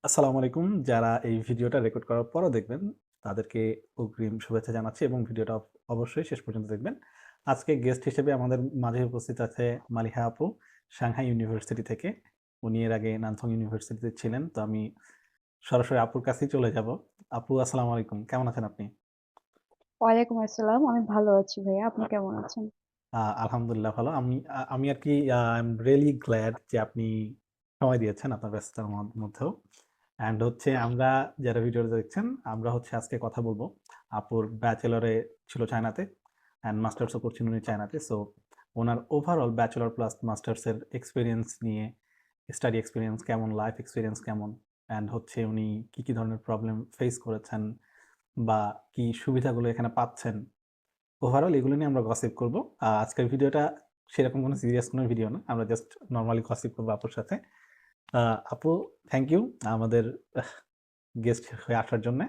আসসালামু আলাইকুম। যারা এই ভিডিওটা রেকর্ড করার পরও দেখবেন, তাদেরকে অগ্রিম শুভেচ্ছা জানাচ্ছি এবং ভিডিওটা অবশ্যই শেষ পর্যন্ত দেখবেন। আজকে গেস্ট হিসেবে আমাদের মাঝে উপস্থিত আছে মালিহা আপু, সাংহাই ইউনিভার্সিটি থেকে। উনি এর আগে নানথং ইউনিভার্সিটিতে ছিলেন। তো আমি সরাসরি আপুর কাছেই চলে যাব। আপু আসসালামু আলাইকুম। কেমন আছেন আপনি? ওয়ালাইকুম আসসালাম। আমি ভালো আছি ভাইয়া। আপনি কেমন আছেন? আলহামদুলিল্লাহ ভালো। আমি আরকি আই এম রিয়েলি গ্ল্যাড যে আপনি সময় দিয়েছেন আপনার ব্যস্ততার মধ্যেও। অ্যান্ড হচ্ছে আমরা যারা ভিডিওটা দেখছেন, আমরা হচ্ছে আজকে কথা বলবো। আপুর ব্যাচেলরে ছিল চায়নাতে অ্যান্ড মাস্টার্সও করছেন উনি চায়নাতে। সো ওনার ওভারঅল ব্যাচেলর প্লাস মাস্টার্সের এক্সপেরিয়েন্স নিয়ে, স্টাডি এক্সপেরিয়েন্স কেমন, লাইফ এক্সপেরিয়েন্স কেমন, অ্যান্ড হচ্ছে উনি কি ধরনের প্রবলেম ফেস করেছেন বা কি সুবিধাগুলো এখানে পাচ্ছেন, ওভারঅল এগুলো নিয়ে আমরা গসিপ করব। আজকের ভিডিওটা সেরকম কোনো সিরিয়াস কোনো ভিডিও না। আমরা জাস্ট নরমালি গসিপ করব আপুর সাথে। আপু থ্যাংক ইউ আমাদের গেস্ট হয়ে আসার জন্যে।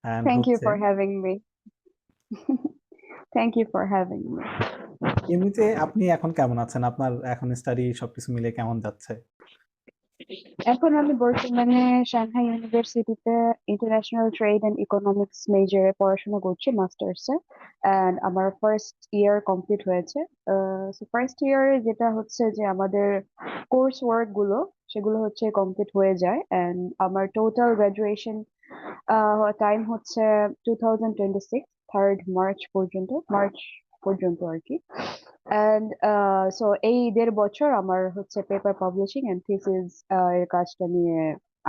অ্যান্ড থ্যাংক ইউ হচ্ছে for having me. Thank you for having me. এমনিতে আপনি এখন কেমন আছেন? আপনার এখন স্টাডি সবকিছু মিলে কেমন যাচ্ছে? এখন আমি বর্তমানে সাংহাই ইউনিভার্সিটিতে ইন্টারন্যাশনাল ট্রেড এন্ড ইকোনমিক্স মেজরে পড়াশোনা করছি মাস্টার্সে। এন্ড আমার ফার্স্ট ইয়ার কমপ্লিট হয়েছে। ফার্স্ট ইয়ারে যেটা হচ্ছে যে আমাদের কোর্স ওয়ার্ক গুলো সেগুলো হচ্ছে কমপ্লিট হয়ে যায়। এন্ড আমার টোটাল গ্রাজুয়েশন টাইম হচ্ছে 2026 মার্চ পর্যন্ত, মার্চ পর্যন্ত আর কি। এন্ড সো এই 1.5 বছর আমার হচ্ছে পেপার পাবলিশিং এন্ড থিসিস এর কাজটা নিয়ে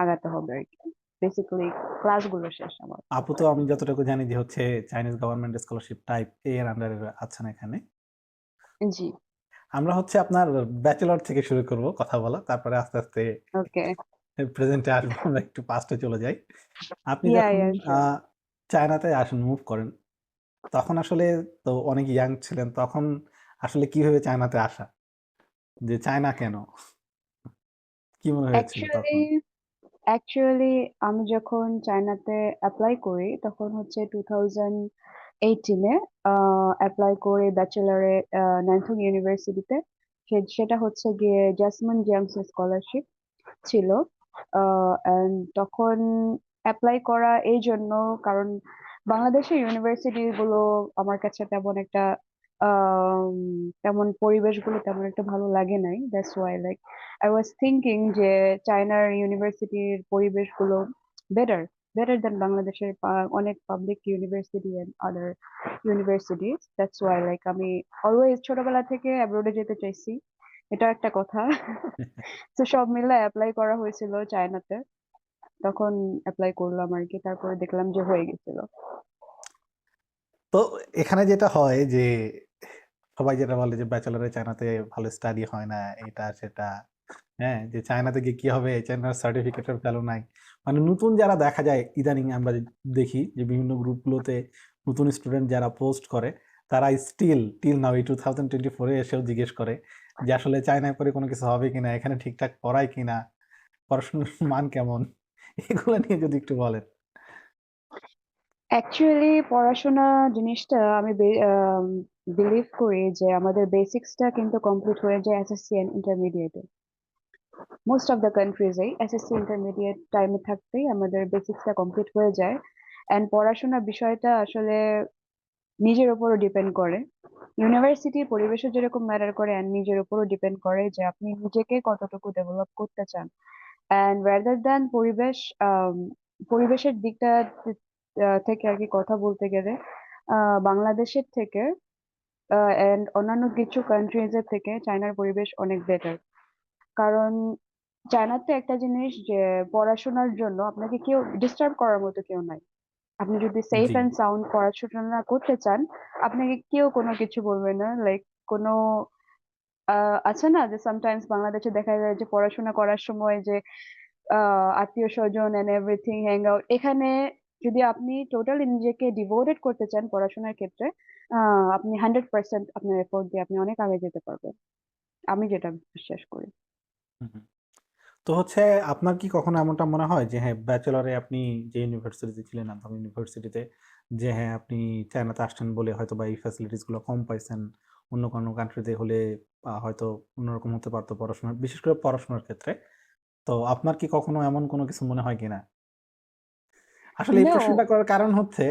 আগাতে হবে আর কি। বেসিক্যালি ক্লাসগুলো শেষ আমার। আপু তো আমি যতটুকু জানি যে হচ্ছে চাইনিজ গভর্নমেন্ট স্কলারশিপ টাইপ এ এর আন্ডারে আছেন এখানে। জি। আমরা হচ্ছে আপনার ব্যাচেলর থেকে শুরু করব কথা বলা। তারপরে আস্তে, আস্তে ওকে। প্রেজেন্টে আসবো, আমরা একটু পাস্টে চলে যাই। আপনি ইয়া যখন ইয়া আ শিওর। চায়নাতে আসেন, মুভ করেন, তখন আসলে তো অনেক ইয়াং ছিলেন। তখন আসলে কিভাবে চায়নাতে আসা? যে চায়না কেন? কি মনে হয়েছিল অ্যাকচুয়ালি তখন? অ্যাকচুয়ালি আমি যখন চায়নাতে অ্যাপ্লাই করি তখন হচ্ছে 2018-এ অ্যাপ্লাই করি ব্যাচেলরে নান্থং ইউনিভার্সিটিতে। সেটা হচ্ছে গিয়ে জাসমিন জেমস স্কলারশিপ ছিল। and তখন অ্যাপ্লাই করা এই জন্য, কারণ বাংলাদেশের ইউনিভার্সিটি গুলো আমার কাছে তেমন একটা আম, তেমন পরিবেশগুলো তেমন একটা ভালো লাগে নাই। That's why like I was thinking যে চায়নার ইউনিভার্সিটির পরিবেশগুলো বেটার বেটার দেন বাংলাদেশের অনেক public university and other universities. That's why like আমি অলওয়েজ ছোটবেলা থেকে অ্যাব্রোডে যেতে চাইছি। এটা একটা কথা। তো সব মিলে অ্যাপ্লাই করা হয়েছিল চায়নাতে। তখন অ্যাপ্লাই করলাম আর কি, তারপরে দেখলাম যে হয়ে গেছিল। তো এখানে যেটা হয় যে সবাই যেটা বলে যে ব্যাচেলরে চায়নাতে ভালো স্টাডি হয় না, এটা সেটা। হ্যাঁ, যে চায়নাতে গিয়ে কি হবে? চায়নার সার্টিফিকেটের ভ্যালু নাই। মানে নতুন যারা দেখা যায় ইদানিং আমরা দেখি যে বিভিন্ন গ্রুপগুলোতে নতুন স্টুডেন্ট যারা পোস্ট করে, তারা স্টিল টিল নাও এই 2024 এ এসেও জিজ্ঞেস করে যে আসলে চায়নায় করে কোনো কিছু হবে কিনা? এখানে ঠিকঠাক পড়ায় কিনা? পড়াশোনার মান কেমন? এগুলা নিয়ে যদি একটু বলেন। অ্যাকচুয়ালি পড়াশোনা জিনিসটা আমি বিলিভ করি যে আমাদের বেসিক্সটা কিন্তু কমপ্লিট হয়ে যায় এসএসসি এন্ড ইন্টারমিডিয়েটে। মোস্ট অফ দ্য কান্ট্রিজেই এসএসসি ইন্টারমিডিয়েট টাইমে থাকতেই আমাদের বেসিক্সটা কমপ্লিট হয়ে যায়। এন্ড পড়াশোনার বিষয়টা আসলে নিজের উপরও ডিপেন্ড করে। ইউনিভার্সিটির পরিবেশও যেরকম ম্যাটার করে এন্ড নিজের উপরও ডিপেন্ড করে যে আপনি নিজেকে কতটুকু ডেভেলপ করতে চান। অ্যান্ড রাদার দ্যান পরিবেশ, পরিবেশের দিকটা থেকে আর কি কথা বলতে গেলে বাংলাদেশের থেকে এন্ড অন্যান্য কিছু কান্ট্রিজ এর থেকে চায়নার পরিবেশ অনেক বেটার। কারণ চায়নাতে একটা জিনিস যে পড়াশোনার জন্য আপনাকে কেউ ডিস্টার্ব করার মতো কেউ নাই। আপনি যদি সেফ জি, এন্ড সাউন্ড পড়াশোনা করতে চান, আপনাকে কেউ কোনো কিছু বলবে না। লাইক কোনো আছে না যে সামটাইমস বাংলাদেশে দেখা যায় যে পড়াশোনা করার সময় যে আত্মীয় স্বজন এন্ড এভরিথিং হ্যাং আউট, এখানে যদি আপনি টোটালি নিজেকে ডিভোটেড করতে চান পড়াশোনার ক্ষেত্রে, আপনি 100% আপনার এফোর্ট দিয়ে আপনি অনেক আগে যেতে পারবেন। আমি যেটা বিশ্বাস করি। হুম, হুম। তো হচ্ছে আপনার কি কখনো এমনটা মনে হয় যে হ্যাঁ, ব্যাচেলরে আপনি যে ইউনিভার্সিটিতে ছিলেন, আনসাম ইউনিভার্সিটিতে, যে হ্যাঁ, আপনি চায়নাতে আসছেন বলে হয়তো বা এই ফ্যাসিলিটিস গুলো কম পাইছেন। অন্য কোনো কান্ট্রিতে হলে হয়তো অন্যরকম হতে পারতো পড়াশোনা, বিশেষ করে পড়াশোনার ক্ষেত্রে। তো আপনার কি কখনো এমন কোনো কিছু মনে হয় কিনা? আসলে এই প্রশ্নটা No. করার কারণ হচ্ছে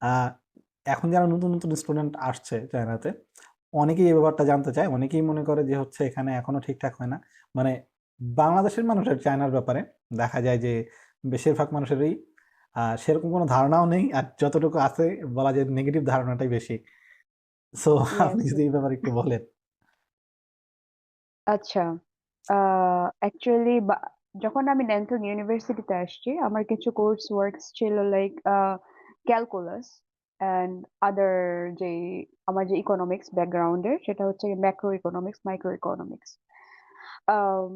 আ এখন যারা নতুন স্টুডেন্ট আসছে চায়নাতে, অনেকেই এই ব্যাপারটা জানতে চায়। অনেকেই মনে করে যে হচ্ছে এখানে এখনো ঠিকঠাক হয় না। মানে বাংলাদেশের মানুষের চায়নার ব্যাপারে দেখা যায় যে বেশিরভাগ মানুষেরই সেরকম কোনো ধারণাও নেই। আর যতটুকু আছে বলা যায় নেগেটিভ ধারণাটাই বেশি। সো আপনি Yes, যদি yes. এই ব্যাপারে একটু বলেন। আচ্ছা। অ্যাকচুয়ালি যখন আমি ন্যানটং ইউনিভার্সিটিতে আসছি, আমার কিছু কোর্স ওয়ার্কস ছিল লাইক ক্যালকুলাস অ্যান্ড আদার যে আমার যে ইকোনমিক্স ব্যাকগ্রাউন্ডের সেটা হচ্ছে ম্যাক্রো ইকোনমিক্স, মাইক্রো ইকোনমিক্স। আম,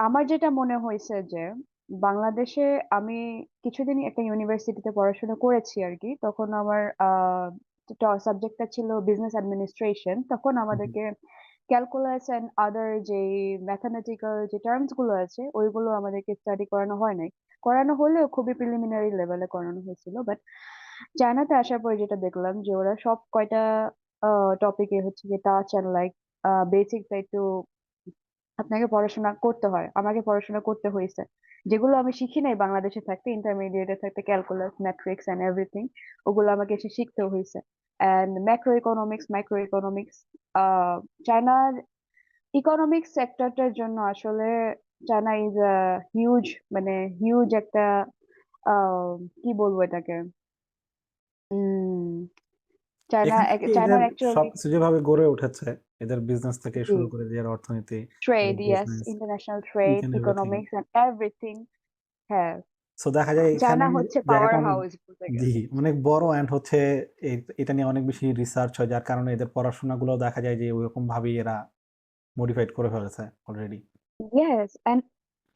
আমার যেটা মনে হয়েছে যে বাংলাদেশে আমি কিছুদিন একটা ইউনিভার্সিটিতে পড়াশোনা করেছি আর কি, তখন আমার সাবজেক্টটা ছিল বিজনেস অ্যাডমিনিস্ট্রেশন। তখন হু, হু। আমাদেরকে ক্যালকুলাস অ্যান্ড আদার যে ম্যাথামেটিক্যাল যে টার্মস গুলো আছে ওইগুলো আমাদেরকে স্টাডি করানো হয় নাই। করানো হলেও খুবই প্রিলিমিনারি লেভেলে করানো হয়েছিল। বাট চায়নাতে আসার পরে যেটা দেখলাম যে ওরা সব কয়টা টপিকে হচ্ছে যে টাচ অ্যান্ড লাইক বেসিকটা একটু আপনাকে পড়াশোনা করতে হয়, আমাকে পড়াশোনা করতে হয়েছে। যেগুলো আমি শিখি নাই বাংলাদেশে থাকতে, ইন্টারমিডিয়েটে থাকতে, ক্যালকুলাস, ম্যাট্রিক্স এন্ড এভরিথিং, ওগুলো আমাকে এসে শিখতে হয়েছে। And macro economics, micro economics, চায়নার ইকোনমিক্স সেক্টরটার জন্য আসলে চায়না ইজ আ হিউজ, মানে হিউজ একটা কি বলবো এটাকে, উম এখান থেকে এদের চায়নার অ্যাকচুয়ালি সবকিছু যেভাবে গড়ে উঠেছে, এদের বিজনেস থেকে জি, শুরু করে এদের অর্থনীতি, ট্রেড, এদের yes, business, international each trade, and everything. Economics and everything. হ্যাঁ, সো দেখা যায় এখানে চায়না হচ্ছে পাওয়ার জায়গাটা অনেক হাউস বলতে জি, গেলে। অনেক বড় অ্যান্ড হচ্ছে এটা নিয়ে অনেক বেশি রিসার্চ হয় যার কারণে এদের পড়াশোনাগুলোও দেখা যায় যে ওইরকম ভাবেই এরা মডিফাইড করে ফেলেছে অলরেডি। ইয়েস,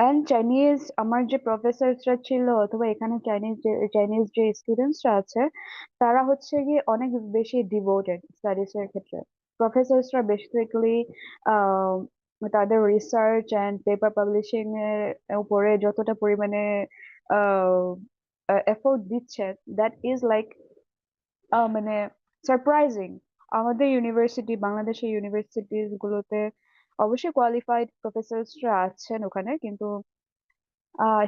এন্ড চাইনিজ আমার যে প্রফেসরসরা ছিল অথবা এখানে চাইনিজ যে স্টুডেন্টসরা আছে, তারা হচ্ছে গিয়ে অনেক বেশি ডিভোটেড স্টাডিজ এর ক্ষেত্রে। প্রফেসরসরা বেসিক্যালি তাদের রিসার্চ এন্ড পেপার পাবলিশিং এর উপরে যতটা পরিমাণে এফোর্ট দিচ্ছে, দ্যাট ইজ লাইক মানে সারপ্রাইজিং। আমাদের ইউনিভার্সিটি, বাংলাদেশের ইউনিভার্সিটিজ গুলোতে অবশ্যই কোয়ালিফাইড প্রফেসরসরা আছেন ওখানে, কিন্তু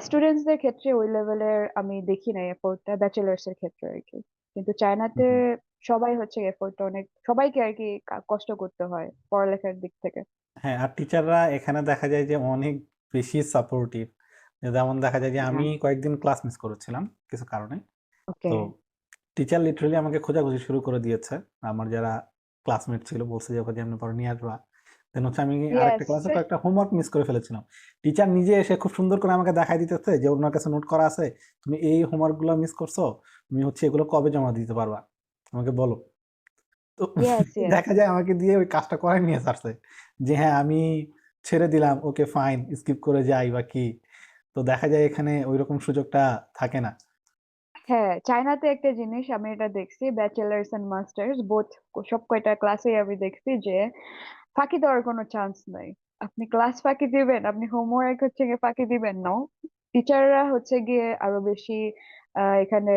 স্টুডেন্টসদের ক্ষেত্রে ওই লেভেলের আমি দেখি নাই এফোর্টটা, ব্যাচেলার্স এর ক্ষেত্রে আর কি। কিন্তু হুম, চায়নাতে হুম। সবাই হচ্ছে এফোর্টটা অনেক, সবাইকে আর কি কষ্ট করতে হয় পড়ালেখার দিক থেকে। হ্যাঁ, আর টিচাররা এখানে দেখা যায় যে অনেক বেশি সাপোর্টিভ। যেমন দেখা যায় যে আমি হ্যাঁ। কয়েকদিন ক্লাস মিস করেছিলাম কিছু কারণে। ওকে। তো টিচার লিটারালি আমাকে খোঁজাখুঁজি শুরু করে দিয়েছে। আমার যারা ক্লাসমেট ছিল বলছে যে, "ওকে যেমনি পারো নিয়ে আসবা।" দেন হচ্ছে আমি আরেকটা ইয়েস। ক্লাসে কয়েকটা হোমওয়ার্ক মিস করে ফেলেছিলাম। টিচার নিজে এসে খুব সুন্দর করে আমাকে দেখায় দিতেছে যে, "ওনার কাছে নোট করা আছে। তুমি এই হোমওয়ার্ক গুলা মিস করছো। তুমি হচ্ছে এগুলো কবে জমা দিতে পারবা? আমাকে বলো।" তো ইয়েস, ইয়েস। দেখা যায় আমাকে দিয়ে ওই কাজটা করায় নিয়ে ছাড়ছে। যে হ্যাঁ, আমি ছেড়ে দিলাম, ওকে ফাইন, স্কিপ করে যাই বা কি। তো দেখা যায় এখানে ঐরকম সুযোগটা থাকে না। হ্যাঁ, চায়নাতে একটা জিনিস আমি এটা দেখছি, ব্যাচেলার্স এন্ড মাস্টার্স বোথ সব কয়টা ক্লাসে আমি দেখছি যে ফাঁকি দেওয়ার কোনো চান্স নাই। আপনি ক্লাস ফাঁকি দিবেন, আপনি হোমওয়ার্ক হচ্ছে গিয়ে ফাঁকি দিবেন না। টিচাররা হচ্ছে গিয়ে আরো বেশি এখানে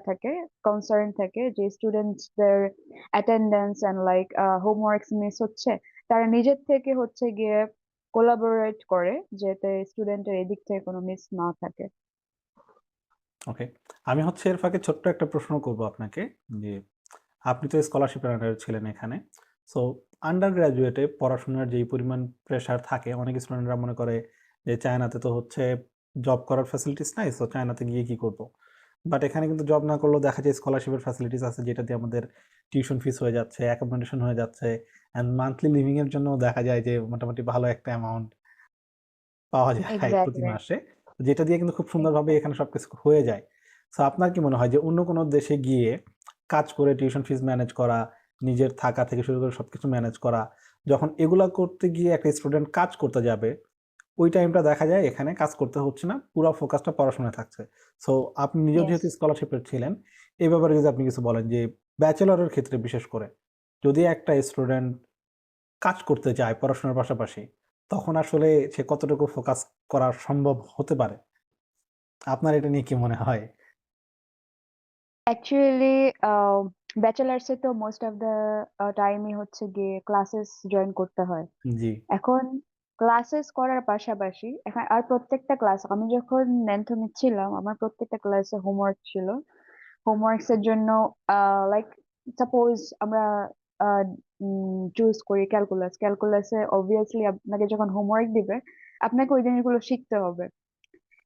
থাকে, কনসার্ন থাকে যে স্টুডেন্টসদের attendance and like homeworks miss হচ্ছে। তারা নিজের থেকে হচ্ছে গিয়ে কোলাবোরেট করে যাতে স্টুডেন্টের এদিক থেকে কোনো মিস না থাকে। ওকে। আমি হচ্ছে এর ফাঁকে ছোট্ট একটা প্রশ্ন করব আপনাকে যে, আপনি তো স্কলারশিপের আন্ডারে ছিলেন এখানে। সো আন্ডার গ্র্যাজুয়েটে পড়াশোনার যেই পরিমাণ প্রেশার থাকে, অনেক স্টুডেন্টরা মনে করে যে চায়নাতে তো হচ্ছে জব করার ফ্যাসিলিটিস নাই, সো চায়নাতে গিয়ে কি করব? বাট এখানে কিন্তু জব না করলেও দেখা যায় স্কলারশিপের ফ্যাসিলিটিস আছে যেটা দিয়ে আমাদের টিউশন ফিস হয়ে যাচ্ছে, অ্যাকোমোডেশন হয়ে যাচ্ছে অ্যান্ড মান্থলি লিভিং এর জন্য দেখা যায় যে মোটামুটি ভালো একটা অ্যামাউন্ট পাওয়া যায় প্রতি এক্স্যাক্টলি। মাসে। যেটা দিয়ে কিন্তু খুব সুন্দরভাবে এখানে সবকিছু হয়ে যায়। সো আপনার কি মনে হয় যে অন্য কোনো দেশে গিয়ে কাজ করে টিউশন ফিস ম্যানেজ করা, নিজের থাকা থেকে শুরু করে সবকিছু ম্যানেজ করা, যখন এগুলা করতে গিয়ে একটা স্টুডেন্ট কাজ করতে যাবে, ওই টাইমটা দেখা যায় এখানে কাজ করতে হচ্ছে না। পুরা ফোকাসটা পড়াশোনায় থাকছে। সো আপনি নিজেও ইয়েস। যেহেতু স্কলারশিপে ছিলেন, এই ব্যাপারে যদি আপনি কিছু বলেন যে ব্যাচেলরের ক্ষেত্রে বিশেষ করে, যদি একটা স্টুডেন্ট কাজ করতে চায় পড়াশোনার পাশাপাশি, তখন আসলে সে কতটুকু ফোকাস করা সম্ভব হতে পারে? আপনার এটা নিয়ে কি মনে হয়? অ্যাকচুয়ালি ব্যাচেলার্স এ তো মোস্ট অফ দ্য টাইমই হচ্ছে গিয়ে ক্লাসেস জয়েন করতে হয়। জি। এখন ক্লাসেস করার পাশাপাশি আর প্রত্যেকটা ক্লাস আমি যখন ন্যান্থনে ছিলাম আমার প্রত্যেকটা ক্লাসে হোমওয়ার্ক ছিল। হোমওয়ার্কস এর জন্য লাইক সাপোজ আমরা চুজ করি ক্যালকুলাসে অবভিয়াসলি আপনাকে যখন হোমওয়ার্ক দিবে আপনাকে ওই জিনিসগুলো শিখতে হবে।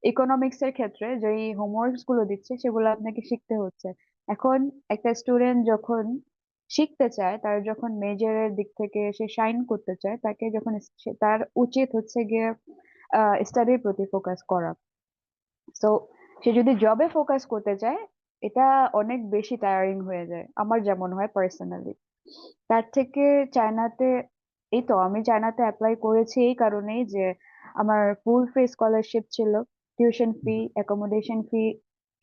ইকোনমিক্স এর ক্ষেত্রে যে হোমওয়ার্কস গুলো দিচ্ছে সেগুলো আপনাকে শিখতে হচ্ছে। এখন একটা স্টুডেন্ট যখন শিখতে চায়, তার যখন মেজরের দিক থেকে সে শাইন করতে চায়, তাকে যখন তার উচিত হচ্ছে গিয়ে স্টাডির প্রতি ফোকাস করা। তো সে যদি জবে ফোকাস করতে চায়, এটা অনেক বেশি টায়ারিং হয়ে যায় আমার যেমন হয় পার্সোনালি। তার থেকে চায়নাতে, এই তো আমি চায়নাতে অ্যাপ্লাই করেছি এই কারণেই যে আমার ফুল ফ্রি স্কলারশিপ ছিল, টিউশন ফি, অ্যাকোমোডেশন ফি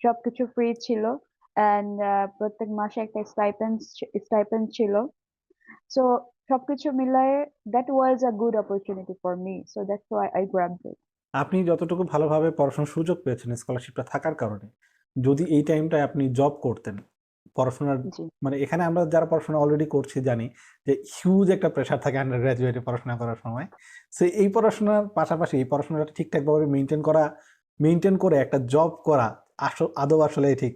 সবকিছু ফ্রি ছিল, অ্যান্ড প্রত্যেক মাসে একটা স্টাইপেন্ড ছিল। সো সবকিছু মিলায়ে that was a good opportunity for me, so that's why I grabbed it. আপনি যতটুকু ভালোভাবে পড়াশোনার সুযোগ পেয়েছেন স্কলারশিপটা থাকার কারণে, যদি এই টাইমটায় আপনি জব করতেন, পড়াশোনার জি। মানে এখানে আমরা যারা পড়াশোনা অলরেডি করছি জানি যে হিউজ একটা প্রেশার থাকে আন্ডার গ্র্যাজুয়েটে পড়াশোনা করার সময়। সো এই পড়াশোনার পাশাপাশি এই পড়াশোনাটা ঠিকঠাকভাবে মেইনটেইন করে একটা জব করা আদৌ আসলে ঠিক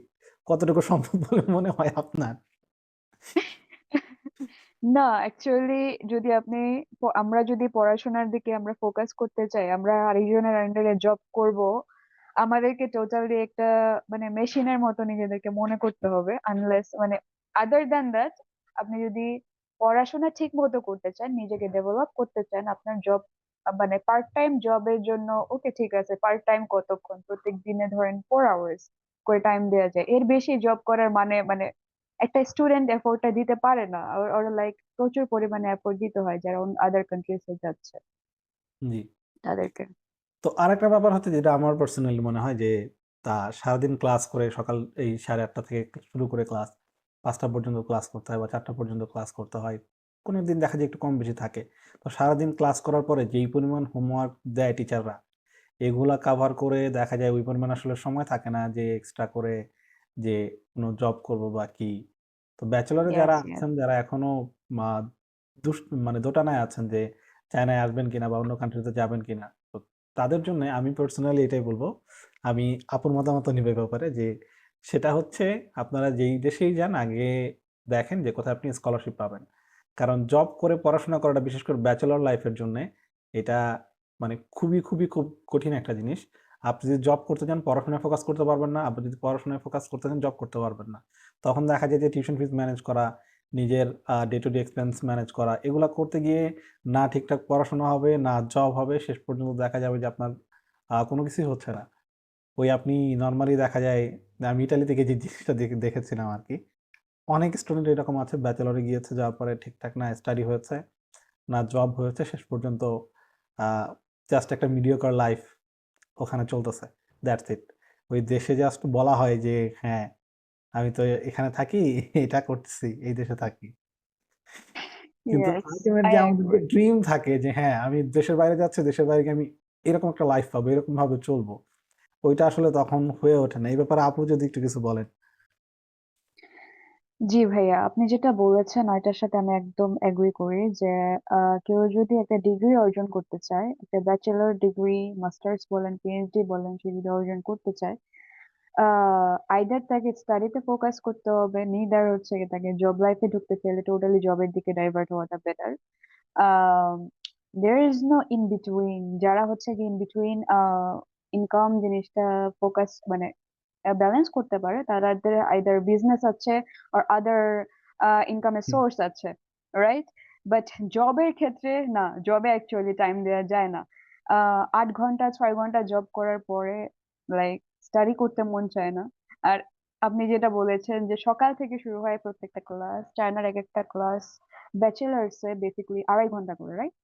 কতটুকু সম্ভব বলে মনে হয় আপনার? না, অ্যাকচুয়ালি যদি আমরা যদি পড়াশোনার দিকে আমরা ফোকাস করতে চাই, আমরা আরেকজনের আন্ডারে জব করব, আমাদেরকে টোটালি একটা মানে মেশিনের মতো নিজেদেরকে মনে করতে হবে। আনলেস মানে আদার দ্যান দ্যাট, আপনি যদি পড়াশোনা ঠিক মতো করতে চান, নিজেকে ডেভেলপ করতে চান, আপনার জব মানে পার্ট টাইম জবের জন্য ওকে ঠিক আছে, পার্ট টাইম কতক্ষণ, প্রত্যেক দিনে ধরেন 4 আওয়ার্স করে টাইম দেওয়া যায়, এর বেশি জব করার মানে মানে একটা স্টুডেন্ট এফোর্টটা দিতে পারে না, ওর লাইক প্রচুর পরিমাণে এফোর্ট দিতে হয় যারা আদার কান্ট্রিজে যাচ্ছে জি। তাদেরকে। তো আরেকটা ব্যাপার হচ্ছে যেটা আমার পার্সোনালি মনে হয় যে সারাদিন ক্লাস করে সকাল এই 8:30 থেকে শুরু করে ক্লাস 5টা পর্যন্ত ক্লাস করতে হয় বা 4টা পর্যন্ত ক্লাস করতে হয়। কোনো দিন দেখা যায় একটু কম বেশি থাকে। তো সারাদিন ক্লাস করার পরে যেই পরিমাণ হোমওয়ার্ক দেয় টিচাররা, এগুলা কাভার করে দেখা যায় ওই পরিমাণ আসলে সময় থাকে না যে এক্সট্রা করে যে কোনো জব করব বা কি। তো ব্যাচেলরে যারা ইয়েস, ইয়েস। আছেন, যারা এখনো মা মানে দোটানায় আছেন যে চায়নায় আসবেন কিনা বা অন্য কান্ট্রিতে যাবেন কিনা। তো তাদের জন্যে আমি পার্সোনালি এটাই বলবো, আমি আপুর মতামতও নিবো এ ব্যাপারে যে সেটা হচ্ছে আপনারা যেই দেশেই যান আগে দেখেন যে কোথায় আপনি স্কলারশিপ পাবেন। কারণ জব করে পড়াশোনা করাটা বিশেষ করে ব্যাচেলর লাইফের জন্যে এটা মানে খুব কঠিন একটা জিনিস। আপনি যদি জব করতে যান পড়াশোনায় ফোকাস করতে পারবেন না। আপনি যদি পড়াশোনায় ফোকাস করতে যান জব করতে পারবেন না। তখন দেখা যায় যে টিউশন ফিস ম্যানেজ করা, নিজের day to day expense manage করা, এগুলা করতে গিয়ে না ঠিকঠাক পড়াশোনা হবে, না জব হবে। শেষ পর্যন্ত দেখা যাবে যে আপনার কোনো কিছুই হচ্ছে না। ওই আপনি নরমালি দেখা যায় আমি ইতালি থেকে যে জিনিসটা দেখেছিলাম আরকি। অনেক স্টুডেন্ট এরকম আছে ব্যাচেলরে গিয়েছে, যাওয়ার পরে ঠিকঠাক না স্টাডি হয়েছে, না জব হয়েছে। শেষ পর্যন্ত আ জাস্ট একটা মিডিওকার লাইফ ওখানে চলতেছে। That's it. ওই দেশে জাস্ট বলা হয় যে, হ্যাঁ, আমি তো এখানে থাকি, এটা করতেছি, এই দেশে থাকি। কিন্তু ইয়েস, আল্টিমেট আই যে আমাদের যে এগ্রি। ড্রিম থাকে যে হ্যাঁ, আমি দেশের বাইরে যাচ্ছি, দেশের বাইরে গিয়ে আমি এরকম একটা লাইফ পাবো, এরকম ভাবে চলবো। ওইটা আসলে তখন হয়ে ওঠে না। এই ব্যাপারে আপু যদি একটু কিছু বলেন। জি ভাইয়া, আপনি যেটা বলেছেন এটার সাথে আমি একদম এগ্রি করি যে কেউ যদি একটা ডিগ্রি অর্জন করতে চায়, একটা ব্যাচেলর ডিগ্রি, মাস্টার্স বলেন, পিএইচডি বলেন, সে যদি অর্জন করতে চায়, আইদার তাকে স্টাডিতে ফোকাস করতে হবে, নিদার হচ্ছে গিয়ে তাকে জব লাইফে ঢুকতে চাইলে টোটালি জবের দিকে ডাইভার্ট হওয়াটা better. There is no in between, যারা হচ্ছে কি ইন বিটুইন ইনকাম জিনিসটা ফোকাস মানে ব্যালেন্স করতে পারে, তাদের আইদার বিজনেস আছে আর আদার ইনকামের হুম, সোর্স আছে, রাইট? বাট জবের ক্ষেত্রে না, জবে অ্যাকচুয়ালি টাইম দেওয়া যায় না। 8 ঘন্টা 6 ঘন্টা জব করার পরে লাইক স্টাডি করতে মন চায় না। আর আপনি যেটা বলেছেন যে সকাল থেকে শুরু হয় প্রত্যেকটা ক্লাস, চায়নার এক একটা ক্লাস ব্যাচেলার্স এ বেসিক্যালি 2.5 ঘন্টা করে, রাইট?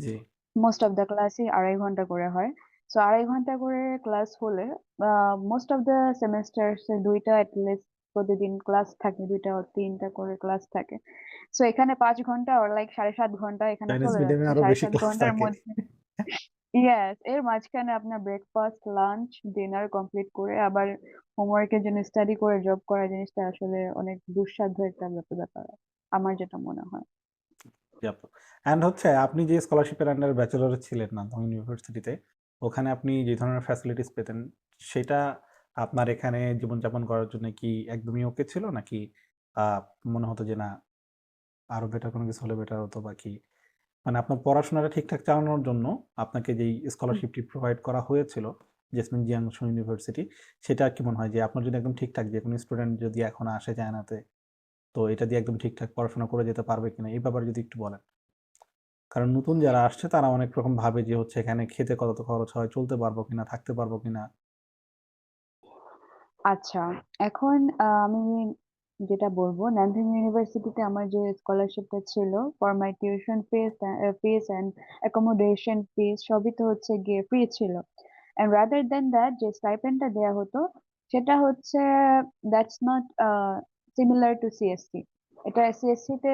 জি। মোস্ট অফ দ্য ক্লাসই 2.5 ঘন্টা করে হয়। সো 2.5 ঘন্টা করে ক্লাস হলে মোস্ট অফ দ্য সেমেস্টার্স এ দুইটা লিস্ট প্রতিদিন ক্লাস থাকে, 2টা 3টা করে ক্লাস থাকে। সো এখানে 5 ঘন্টা আর লাইক 7.5 ঘন্টা এখানে চাইনিজ চলে মিডিয়ামে যাচ্ছে। আরো সাড়ে বেশি সাত ক্লাস ঘন্টার থাকে। মধ্যে ইয়েস, এর মাঝখানে আপনার ব্রেকফাস্ট, লাঞ্চ, ডিনার কমপ্লিট করে আবার হোমওয়ার্কের জন্য স্টাডি করে জব করা জিনিসটা আসলে অনেক দুঃসাধ্য একটা ব্যাপার, আমার যেটা মনে হয়। জি আপু। অ্যান্ড হচ্ছে আপনি যে স্কলারশিপের আন্ডারে ব্যাচেলরে ছিলেন নান্দাং ইউনিভার্সিটিতে, ওখানে আপনি যে ধরনের ফ্যাসিলিটিস পেতেন, সেটা আপনার এখানে জীবনযাপন করার জন্য কি একদমই ওকে ছিল? নাকি আ মনে হতো যে না আরো বেটার কোনো কিছু হলে বেটার হতো বা কি? মানে আপনার পড়াশোনাটা ঠিকঠাক চালানোর জন্য আপনাকে যেই স্কলারশিপটি প্রোভাইড করা হয়েছিল, জেসমিন জিয়াংশু ইউনিভার্সিটি, সেটা কি মনে হয় যে আপনার যদি একদম ঠিকঠাক যেকোনো স্টুডেন্ট যদি এখন আসে চায়নাতে, তো এটা দিয়ে একদম ঠিকঠাক পড়াশোনা করে যেতে পারবে কিনা? এই ব্যাপারে যদি একটু বলেন। কারণ নতুন যারা আসছে তারা অনেক রকম ভাবে যে হচ্ছে এখানে খেতে কত খরচ হয়, চলতে পারবো কিনা, থাকতে পারবো কিনা? আচ্ছা, এখন আমি যেটা বলবো, ন্যানথাং ইউনিভার্সিটিতে আমার যে স্কলারশিপটা ছিল, for my tuition fees and accommodation fees সবই তো হচ্ছে গিয়ে ফ্রি ছিল। অ্যান্ড রাদার দেন দ্যাট যে স্টাইপেন্ডটা দেওয়া হতো, সেটা হচ্ছে that's not similar to CSC. এটা সিএসসি তে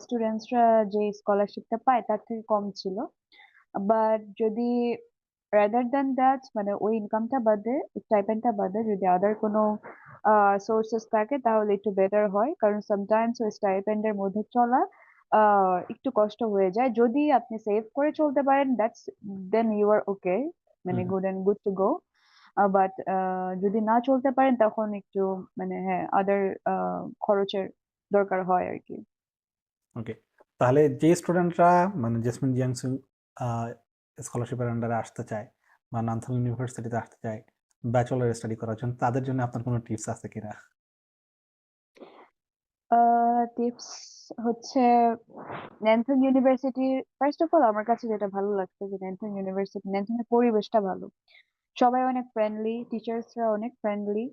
স্টুডেন্টসরা যে স্কলারশিপটা পায় তার থেকে কম ছিল। বাট যদি রাদার দ্যান দ্যাট, মানে ওই ইনকামটা বাদে, স্টাইপেন্ডটা বাদে যদি আদার কোনো সোর্সেস থাকে তাহলে একটু বেটার হয়, কারণ সামটাইমস ওই স্টাইপেন্ডের মধ্যে চলা একটু কষ্ট হয়ে যায়। যদি আপনি সেভ করে চলতে পারেন, দ্যাটস দেন ইউ আর ওকে, মানে হুম, গুড টু গো। বাট যদি না চলতে পারেন তখন একটু, মানে হ্যাঁ, আদার খরচের দরকার হয় আর কি। ওকে। তাহলে যে স্টুডেন্টরা মানে জেসমিন জিয়াংসু আ স্কলারশিপের আন্ডারে আসতে চায় বা নান্থাং ইউনিভার্সিটিতে আসতে চায় ব্যাচেলর স্টাডি করার জন্য, তাদের জন্য আপনার কোনো টিপস আছে কিনা? টিপস হচ্ছে, ন্যানথাং ইউনিভার্সিটি, ফার্স্ট অফ অল আমার কাছে যেটা ভালো লাগছে যে ন্যানথাং এর পরিবেশটা ভালো। সবাই অনেক ফ্রেন্ডলি, টিচার্সরা অনেক friendly,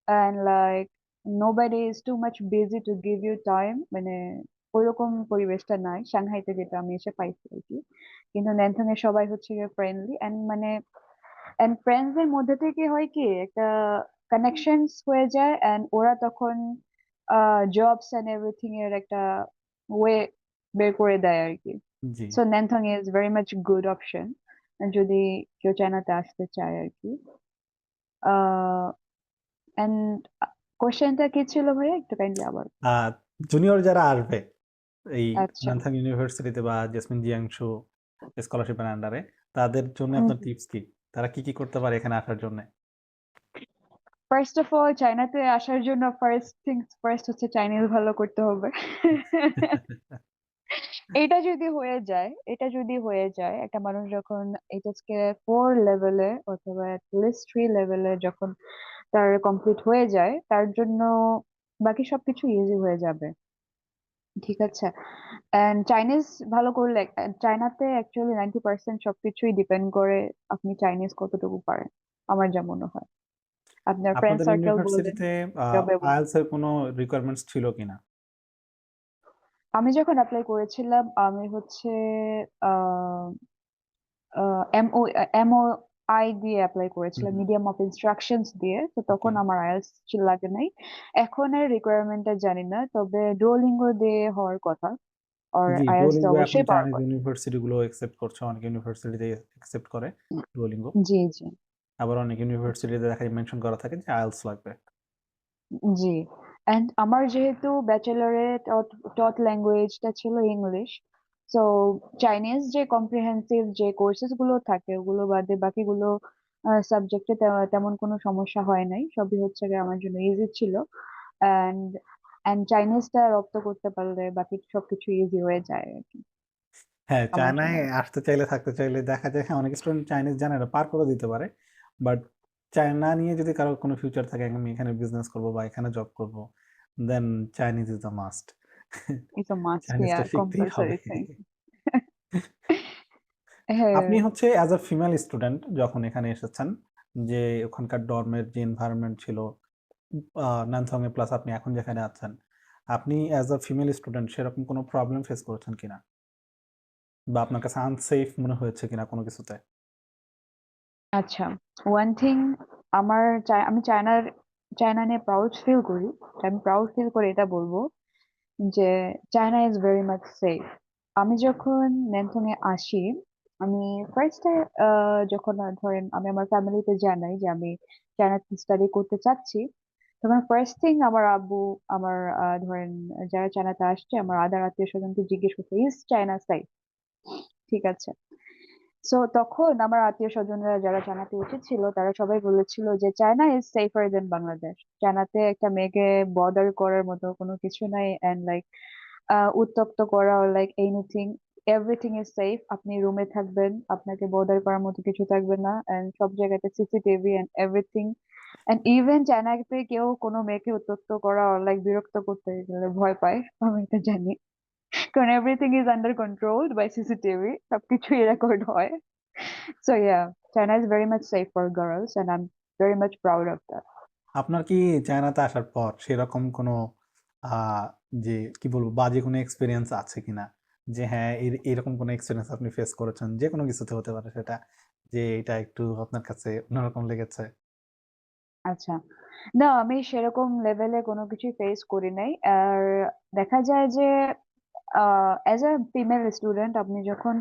and like nobody is too much busy to give you time, মানে ওইরকম পরিবেশটা নাই সাংহাইতে যেটা আমি এসে পাইছি আর কি। কিন্তু ন্যানথাং এর সবাই হচ্ছে ফ্রেন্ডলি অ্যান্ড মানে, এন্ড ফ্রেন্ডস এর মধ্যে থেকে হয় কি একটা কানেকশনস হয়ে যায়, এন্ড ওরা তখন জবস এন্ড এভরিথিং এর একটা ওয়ে বের করে দেয় আর কি। জি। So Nantong is very much good option যদি কেউ চায়নাতে আসতে চায় আর কি। এন্ড কোশ্চেনটা কি ছিল ভাইয়া, একটু কাইন্ডলি আবার। আ জুনিয়র যারা আসবে এই আচ্ছা। নান্থাং ইউনিভার্সিটিতে বা জেসমিন জিয়াংশু স্কলারশিপের আন্ডারে, তাদের জন্য হুম। আপনার টিপস কি? তারা কি করতে পারে এখানে আসার জন্যে? ফার্স্ট অফ অল, চায়নাতে আসার জন্য ফার্স্ট থিংস ফার্স্ট হচ্ছে চাইনিজ ভালো করতে হবে। এটা যদি হয়ে যায় একটা মানুষ যখন এইচএসকে 4 লেভেলে অথবা লিস্ট 3 লেভেলে যখন তার কমপ্লিট হয়ে যায়, তার জন্য বাকি সবকিছু ইজি হয়ে যাবে। ঠিক আছে। এন্ড চাইনিজ ভালো করলে, চায়নাতে অ্যাকচুয়ালি 90% সবকিছুই ডিপেন্ড করে আপনি চাইনিজ কতটুকু পারেন, আমার যা মনে হয়। আপনার ফ্রেন্ড আপনাদের সার্কেল বলেন, ইউনিভার্সিটিতে জবে বলেন। IELTS এর কোনো রিকোয়ারমেন্টস ছিল কিনা? আমি যখন অ্যাপ্লাই করেছিলাম, আমি হচ্ছে আহ এমও এমওআই দিয়ে অ্যাপ্লাই হুম, করেছিলাম, হুম। মিডিয়াম অফ ইনস্ট্রাকশনস দিয়ে, তো ওকে। তখন আমার আইএলটিএস লাগে নাই। এখন এর রিকোয়ারমেন্টটা জানি না, তবে ডুওলিঙ্গো দিয়ে হওয়ার কথা, আর জি, আইএলটিএস তো ডুওলিঙ্গো এখন অবশ্যই পাওয়ার চাইনিজ কথা। ইউনিভার্সিটি গুলো একসেপ্ট করছে। অনেক ইউনিভার্সিটিতে একসেপ্ট করে ডুওলিঙ্গো। জি জি। আবার অনেক ইউনিভার্সিটিতে দেখা যায় মেনশন করা থাকে যে IELTS লাগবে। জি। এন্ড আমার যেহেতু ব্যাচেলরে টট ল্যাঙ্গুয়েজটা ছিল ইংলিশ, সো চাইনিজ যে কম্প্রিহেন্সিভ যে কোর্সেস গুলো থাকে ওগুলো বাদে বাকিগুলো সাবজেক্টে তেমন কোনো সমস্যা হয় নাই, সবই হচ্ছে গিয়ে আমার জন্য ইজি ছিল। এন্ড এন্ড চাইনিজটা রপ্ত করতে পারলে বাকি সবকিছু ইজি হয়ে যায় আর কি, হ্যাঁ, আমার জন্য। চায়নায় আসতে চাইলে থাকতে চাইলে দেখা যায় হ্যাঁ, অনেক স্টুডেন্ট চাইনিজ জানে না, পার করে দিতে পারে। বাট চায়না নিয়ে যদি কারো কোনো ফিউচার থাকে, আমি এখানে বিজনেস করব বা এখানে জব করব, then Chinese is a must. It's a must, চাইনিজটা শিখতেই হবে। Compulsory thing. হ্যাঁ। আপনি হচ্ছে অ্যাজ আ ফিমেল স্টুডেন্ট যখন এখানে এসেছেন, যে ওখানকার ডর্মের যে এনভায়রনমেন্ট ছিল নানথং এ প্লাস আপনি এখন যেখানে আছেন, আপনি অ্যাজ আ ফিমেল স্টুডেন্ট সেরকম কোনো প্রবলেম ফেস করেছেন কিনা? বা আপনার কাছে আনসেফ মনে হয়েছে কিনা কোনো কিছুতে? আচ্ছা, ওয়ান থিং, আমি চায়না নিয়ে প্রাউড ফিল করি। আমি প্রাউড ফিল করে এটা বলবো যে China is very much safe. আমি যখন ন্যানথং এ আসি, আমি ফার্স্টে যখন ধরেন আমি আমার ফ্যামিলিতে জানাই যে আমি চায়নাতে স্টাডি করতে চাচ্ছি, তো আমার ফার্স্ট থিং আমার আব্বু আমার ধরেন যারা চায়নাতে আসছে আমার আদার আত্মীয় স্বজনকে জিজ্ঞেস করছে ইজ চায়না সাইফ, ঠিক আছে। সো তখন আমার আত্মীয় স্বজনরা যারা চায়নাতে এসেছিল তারা সবাই বলেছিল যে চায়না ইজ সেফার দেন বাংলাদেশ। চায়নাতে একটা মেয়েকে বর্ডার করার মতো কোনো কিছু নাই, এন্ড লাইক উত্তক্ত করা like anything, everything is safe. আপনি রুমে থাকবেন, আপনাকে বর্ডার করার মতো কিছু থাকবে না, এন্ড সব জায়গাতে CCTV and everything. And even চায়নাতে কেউ কোনো মেয়েকে উত্তক্ত করা লাইক বিরক্ত করতে গেলে ভয় পায়, আমি এটা জানি। কারণ everything is under controlled by CCTV, সবকিছুই রেকর্ড হয়। So yeah, China is very much safe for girls, and I'm very much proud of that. আপনার কি চায়নাতে আসার পর সেরকম কোনো আহ, যে কি বলবো বাজে কোনো এক্সপিরিয়েন্স আছে কিনা, যে হ্যাঁ এরকম কোনো এক্সপিরিয়েন্স আপনি ফেস করেছেন, যে কোনো কিছুতে হতে পারে সেটা, যে এটা একটু আপনার কাছে অন্যরকম লেগেছে? আচ্ছা, না আমি সেরকম লেভেলে কোনো কিছু ফেস করি নাই। আর দেখা যায় যে অ্যাজ এ ফিমেল স্টুডেন্ট আপনি যখন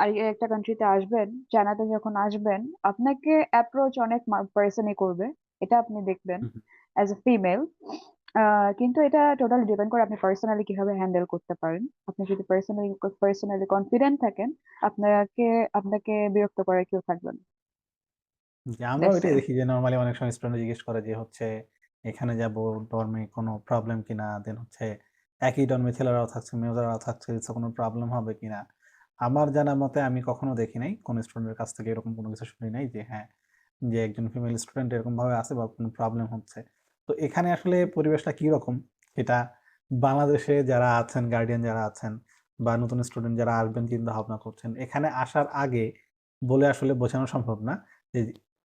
আর একটা কান্ট্রিতে আসবেন, চায়নাতে যখন আসবেন, আপনাকে অ্যাপ্রোচ অনেক পার্সনই করবে, এটা আপনি দেখবেন হুম, হুম। As a female. কিন্তু এটা টোটালি ডিপেন্ড করে আপনি পার্সোনালি কিভাবে হ্যান্ডেল করতে পারেন। আপনি যদি পার্সোনালি কনফিডেন্ট থাকেন, আপনাকে আপনাকে বিরক্ত করার কেউ থাকবে না। যে আমরাও দ্যাটস এটাই ইট। দেখি যে নর্মালি অনেক সময় স্টুডেন্ট জিজ্ঞেস করে যে হচ্ছে এখানে যাব ডর্মে কোনো প্রবলেম কিনা, দেন হচ্ছে একই ডর্মে ছেলেরাও থাকছে মেয়েরাও থাকছে, তো কোনো প্রবলেম হবে কিনা। আমার জানা মতে আমি কখনো দেখি নাই কোন স্টুডেন্টের কাছ থেকে এরকম কোনো কিছু শুনি নাই যে হ্যাঁ, যে একজন ফিমেল স্টুডেন্ট এরকম ভাবে আছে বা কোনো প্রবলেম হচ্ছে। তো এখানে আসলে পরিবেশটা কি রকম, এটা বাংলাদেশে যারা আছেন, গার্ডিয়ান যারা আছেন বা নতুন স্টুডেন্ট যারা আসবেন চিন্তা ভাবনা করছেন, এখানে আসার আগে বলে আসলে বোঝানো সম্ভব না যে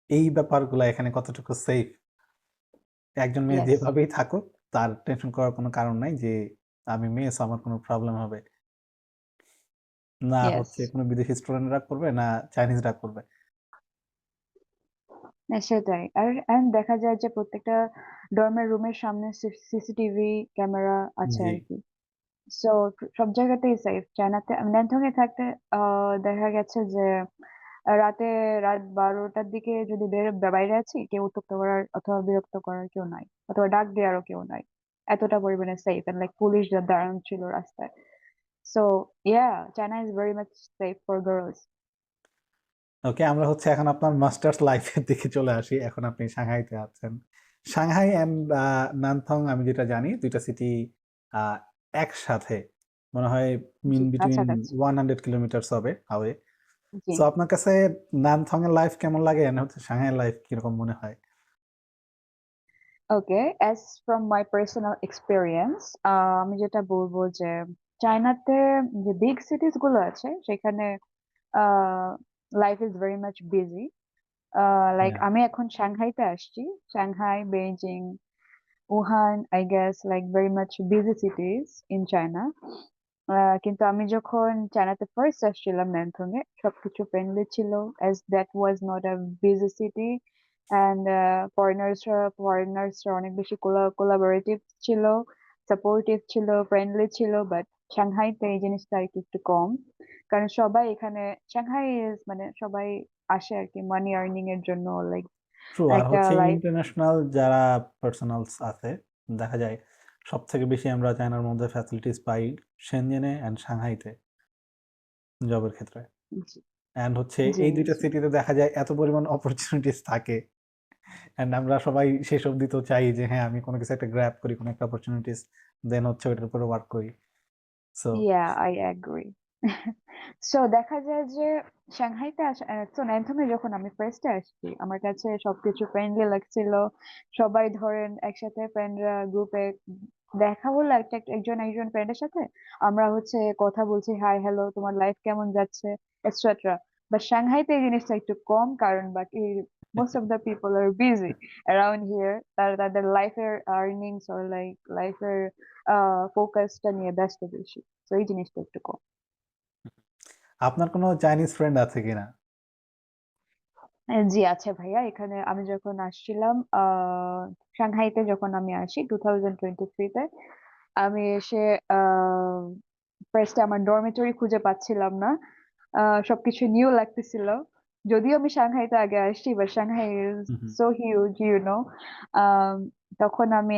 এই ব্যাপারগুলা এখানে কতটুকু সেফ। একজন মেয়ে ইয়েস, যেভাবেই থাকুক তার টেনশন করার কোনো কারণ নাই যে আমি মেয়ে, so আমার কোনো প্রবলেম হবে না, ইয়েস। হচ্ছে কোনো বিদেশি স্টুডেন্টরা করবে না চাইনিজরা করবে। সেটাই। আর দেখা যায় যে প্রত্যেকটা ডর্মের রুমের সামনে সিসিটিভি ক্যামেরা আছে জি। আর কি। সো সব জায়গাতেই সেফ। চায়নাতে আমি ন্যানথং এ থাকতে দেখা গেছে যে রাতে রাত 12টার দিকে যদি বাইরে আছি, কেউ উত্ত্যক্ত করার অথবা বিরক্ত করার কেউ নাই, অথবা ডাক দেওয়ারও কেউ নাই। এতটা পরিমাণে সেফ, এন্ড লাইক পুলিশ দাঁড়ানো ছিল রাস্তায়। So yeah, China is very much safe for girls. Okay, আমরা হচ্ছে এখন আপনার মাস্টার্স লাইফের দিকে চলে আসি। এখন আপনি সাংহাইতে আছেন। সাংহাই অ্যান্ড নানথং আমি যেটা জানি দুইটা সিটি একসাথে মনে হয় জি, মিন বিটুইন কাছাকাছি। 100 কিলোমিটার হবে হাওয়ে। জি। সো আপনার কাছে নানথং এর লাইফ কেমন লাগে, আর হচ্ছে সাংহাইয়ের লাইফ কিরকম মনে হয়? Okay, as from my personal experience, আমি যেটা বলবো যে চায়নাতে যে বিগ সিটিজ গুলো আছে সেখানে life is very much busy. Like হ্যাঁ। আমি এখন সাংহাইতে আসছি। Shanghai, Beijing, Wuhan, I guess like very much busy cities in China. কিন্তু আমি যখন চায়নাতে ফার্স্ট আসছিলাম ন্যানথং এ, সবকিছু ফ্রেন্ডলি ছিল, as that was not a busy city, and ফরেনার্সরা অনেক বেশি কোলাবোরেটিভ ছিল, সাপোর্টিভ ছিল, ফ্রেন্ডলি ছিল। বাট সাংহাইতে এই জিনিসটা আর কি একটু কম, কারণ সবাই এখানে, সাংহাই is মানে সবাই আসে আর কি মানি আর্নিং এর জন্য, লাইক ট্রু। আর একটা হচ্ছে লাইফ। ইন্টারন্যাশনাল যারা পার্সোনালস আছে দেখা যায় সব থেকে বেশি আমরা চায়নার মধ্যে ফ্যাসিলিটিস পাই শেনজেনে অ্যান্ড সাংহাইতে জবের ক্ষেত্রে। জি, অ্যান্ড হচ্ছে জি, এই দুইটা জি। সিটিতে দেখা যায় এত পরিমাণ অপরচুনিটিস থাকে, অ্যান্ড আমরা সবাই শেষ অবধি তো চাই যে হ্যাঁ আমি কোনো কিছু একটা গ্র্যাব করি, কোনো একটা অপরচুনিটিস, দেন হচ্ছে ওইটার উপরে ওয়ার্ক করি। So yeah, I agree. So দেখা যায় যে সাংহাইতে আসা, তো ন্যানথংয়ে যখন আমি ফার্স্টে আসছি আমার কাছে সবকিছু ফ্রেন্ডলি লাগছিল। সবাই ধরেন একসাথে ফ্রেন্ডরা গ্রুপে দেখা হলো, একজন একজন ফ্রেন্ডের সাথে আমরা হচ্ছে কথা বলছি, হাই হ্যালো তোমার লাইফ কেমন যাচ্ছে, এটসেট্রা। বাট সাংহাইতে এই জিনিসটা একটু কম, কারণ বাকি most of the people are busy around here. তারা তাদের লাইফের আর্নিংস অর লাইক লাইফের ফোকাসটা নিয়ে ব্যস্ত বেশি। তো এই জিনিসটা একটু কম। আপনার কোনো চাইনিজ ফ্রেন্ড আছে কিনা? জি আছে ভাইয়া, এখানে আমি যখন আসছিলাম সাংহাইতে, যখন আমি আসি 2023-তে, আমি এসে ফার্স্টে আমার ডরমেটরি খুঁজে পাচ্ছিলাম না। সবকিছু নিউ লাগতেছিল। যদিও আমি সাংহাইতে আগে আসছি, but Shanghai is hmm, hmm. So huge, তখন আমি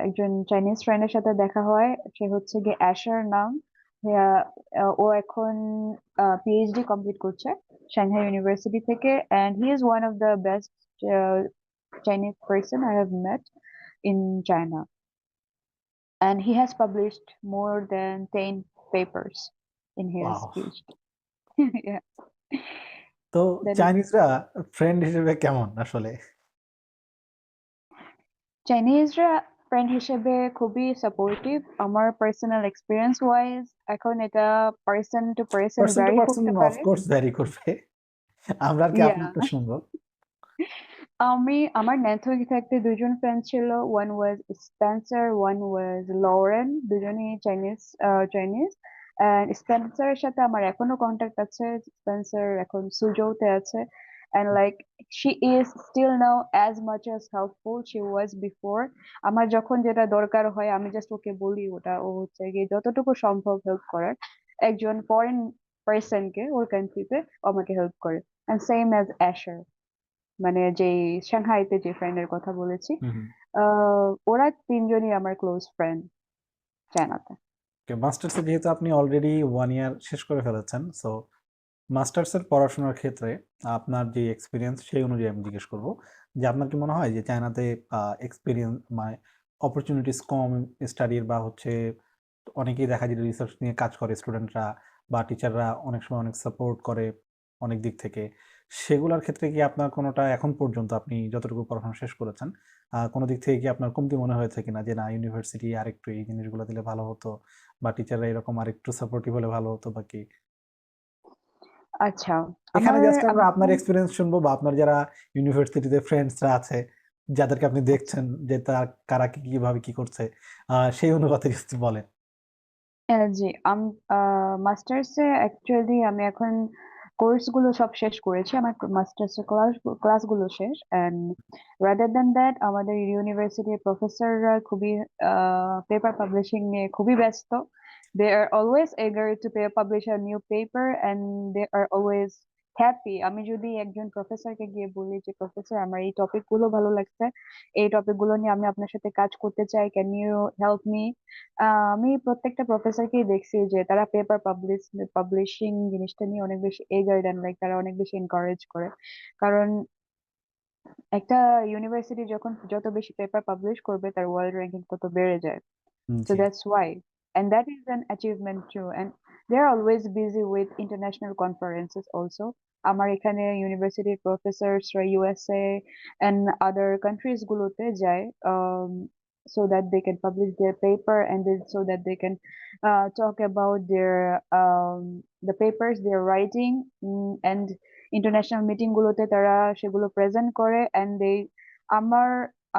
একজন চাইনিজ ফ্রেন্ডের সাথে দেখা হয়। সে হচ্ছে গিয়ে অ্যাশার নাম। ও এখন পিএইচডি কমপ্লিট করছে সাংহাই ইউনিভার্সিটি থেকে, and he is one of the best Chinese person I have met in China, and he has published more than 10 papers in his wow! PhD. Yeah, তো that is চাইনিজরা ফ্রেন্ড হিসেবে কেমন আসলে? চাইনিজরা friend হিসেবে খুবই supportive. আমার personal experience wise এখন এটা person to person person to vary person করতে অফ পারে। কোর্স ভ্যারি করবে। আমরা আর কি ইয়া, আপনারটা শুনবো। আমার নেটওয়ার্কে থাকতে দুজন ফ্রেন্ড ছিল। One was Spencer, one was Lauren, দুজনেই চাইনিজ। অ্যান্ড স্পেন্সারের সাথে আমার এখনো কন্ট্যাক্ট আছে। স্পেন্সার এখন সুজৌতে আছে, and like she is still now as much as helpful she was before. আমার যখন যেটা দরকার হয় আমি জাস্ট ওকে বলি, ওটা ও হচ্ছে গিয়ে যতটুকু সম্ভব হেল্প করার। একজন ফরেন পার্সনকে ওর কান্ট্রিতে আমাকে হেল্প করে। অ্যান্ড সেম অ্যাজ অ্যাশার, মানে যেই সাংহাইতে যে ফ্রেন্ডের কথা বলেছি। হুম, হুম। ওরা তিনজনই আমার ক্লোজ ফ্রেন্ড চায়নাতে। ওকে, মাস্টার্সে যেহেতু আপনি অলরেডি 1 ইয়ার শেষ করে ফেলেছেন, সো মাস্টার্সের পড়াশোনার ক্ষেত্রে আপনার যে এক্সপেরিয়েন্স সেই অনুযায়ী আমি জিজ্ঞেস করব যে আপনার কি মনে হয় যে চায়নাতে এক্সপেরিয়েন্স মানে অপরচুনিটিস কম স্টাডির বা হচ্ছে অনেকেই দেখা যায় রিসার্চ নিয়ে কাজ করে স্টুডেন্টরা বা টিচাররা অনেক সময় অনেক সাপোর্ট করে অনেক দিক থেকে সেগুলোর ক্ষেত্রে কি আপনার কোনোটা এখন পর্যন্ত আপনি যতটুকু পড়াশোনা শেষ করেছেন কোনো দিক থেকে কি আপনার কমতি মনে হয়েছে কিনা যে না ইউনিভার্সিটি আরেকটু এই জিনিসগুলো দিলে ভালো হতো বা টিচাররা এরকম আরেকটু সাপোর্টিভ হলে ভালো হতো বা কি আচ্ছা, এখানে আমার জাস্ট আমি আমরা আপনার যখন এক্সপেরিয়েন্স শুনবো বা আপনার যারা ইউনিভার্সিটিতে ফ্রেন্ডসরা আছে যাদেরকে আপনি আচ্ছা, দেখছেন যে তার কারা কি কিভাবে কি করছে সেই অনুপাতে কিছু বলেন। জি, মাস্টার্সে অ্যাকচুয়ালি আমি এখন কোর্স গুলো সব শেষ করেছি। আমার মাস্টার্সের ক্লাসগুলো শেষ, অ্যান্ড রাদার দ্যান দ্যাট আমাদের ইউনিভার্সিটির প্রফেসররা খুবই পেপার পাবলিশিং নিয়ে খুবই ব্যস্ত। They are always eager to publish a new paper, and they are always happy. আমি যদি একজন প্রফেসরকে গিয়ে বলি যে প্রফেসর আমার এই টপিক গুলো ভালো লাগছে, এই টপিক গুলো নিয়ে আমি আপনার সাথে কাজ করতে চাই, ক্যান ইউ হেল্প মি? আমি প্রত্যেকটা প্রফেসরকেই দেখছি যে তারা পেপার পাবলিশিং জিনিসটা নিয়ে অনেক বেশি এগার, এন্ড লাইক তারা অনেক বেশি এনকারেজ করে। কারণ একটা ইউনিভার্সিটি যখন যত বেশি পেপার পাবলিশ করবে তার ওয়ার্ল্ড র্যাঙ্কিং তত বেড়ে যায়। So G. that's why. And that is an achievement too. And they're always busy with international conferences also. আমার এখানে ইউনিভার্সিটির প্রফেসরসরা ইউএসএ and other countries গুলোতে যায়, so that they can publish their paper, and then so that they can talk about the papers they're writing, and international meeting গুলোতে তারা সেগুলো present করে। and they আমার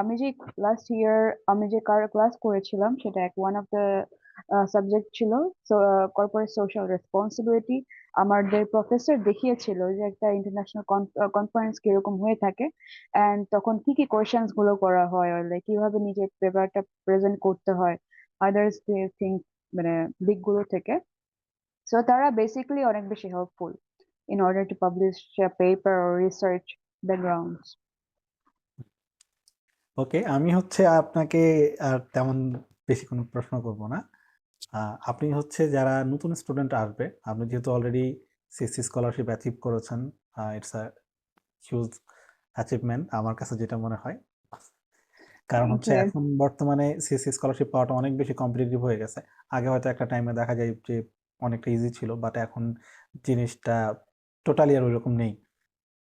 আমি যে লাস্ট ইয়ার আমি যে ক্লাস করেছিলাম সেটা ওয়ান অফ দ্য সাবজেক্ট ছিল কর্পোরেট সোশ্যাল রেসপন্সিবিলিটি। আমাদের প্রফেসর দেখিয়েছিল যে একটা ইন্টারন্যাশনাল কনফারেন্স কিরকম হয়ে থাকে, এন্ড তখন কি কি কোয়েশ্চেন্স গুলো করা হয়, লাইক কিভাবে নিজের পেপারটা প্রেজেন্ট করতে হয় আদার্স থিং, মানে দিকগুলো থেকে। সো তারা বেসিক্যালি অনেক বেশি helpful in order to publish a paper or research backgrounds. ওকে, আমি হচ্ছে আপনাকে আর তেমন বেশি কোনো প্রশ্ন করব না। আপনি হচ্ছে যারা নতুন স্টুডেন্ট আসবে, আপনি যেহেতু অলরেডি সিএসসি স্কলারশিপ অ্যাচিভ করেছেন, ইটস আ হিউজ অ্যাচিভমেন্ট আমার কাছে যেটা মনে হয়। কারণ Thank হচ্ছে you. এখন বর্তমানে সিএসসি স্কলারশিপ পাওয়াটা অনেক বেশি কম্পিটিটিভ হয়ে গেছে। আগে হয়তো একটা টাইমে দেখা যায় যে অনেকটা ইজি ছিল, বাট এখন জিনিসটা টোটালি আর ওইরকম নেই।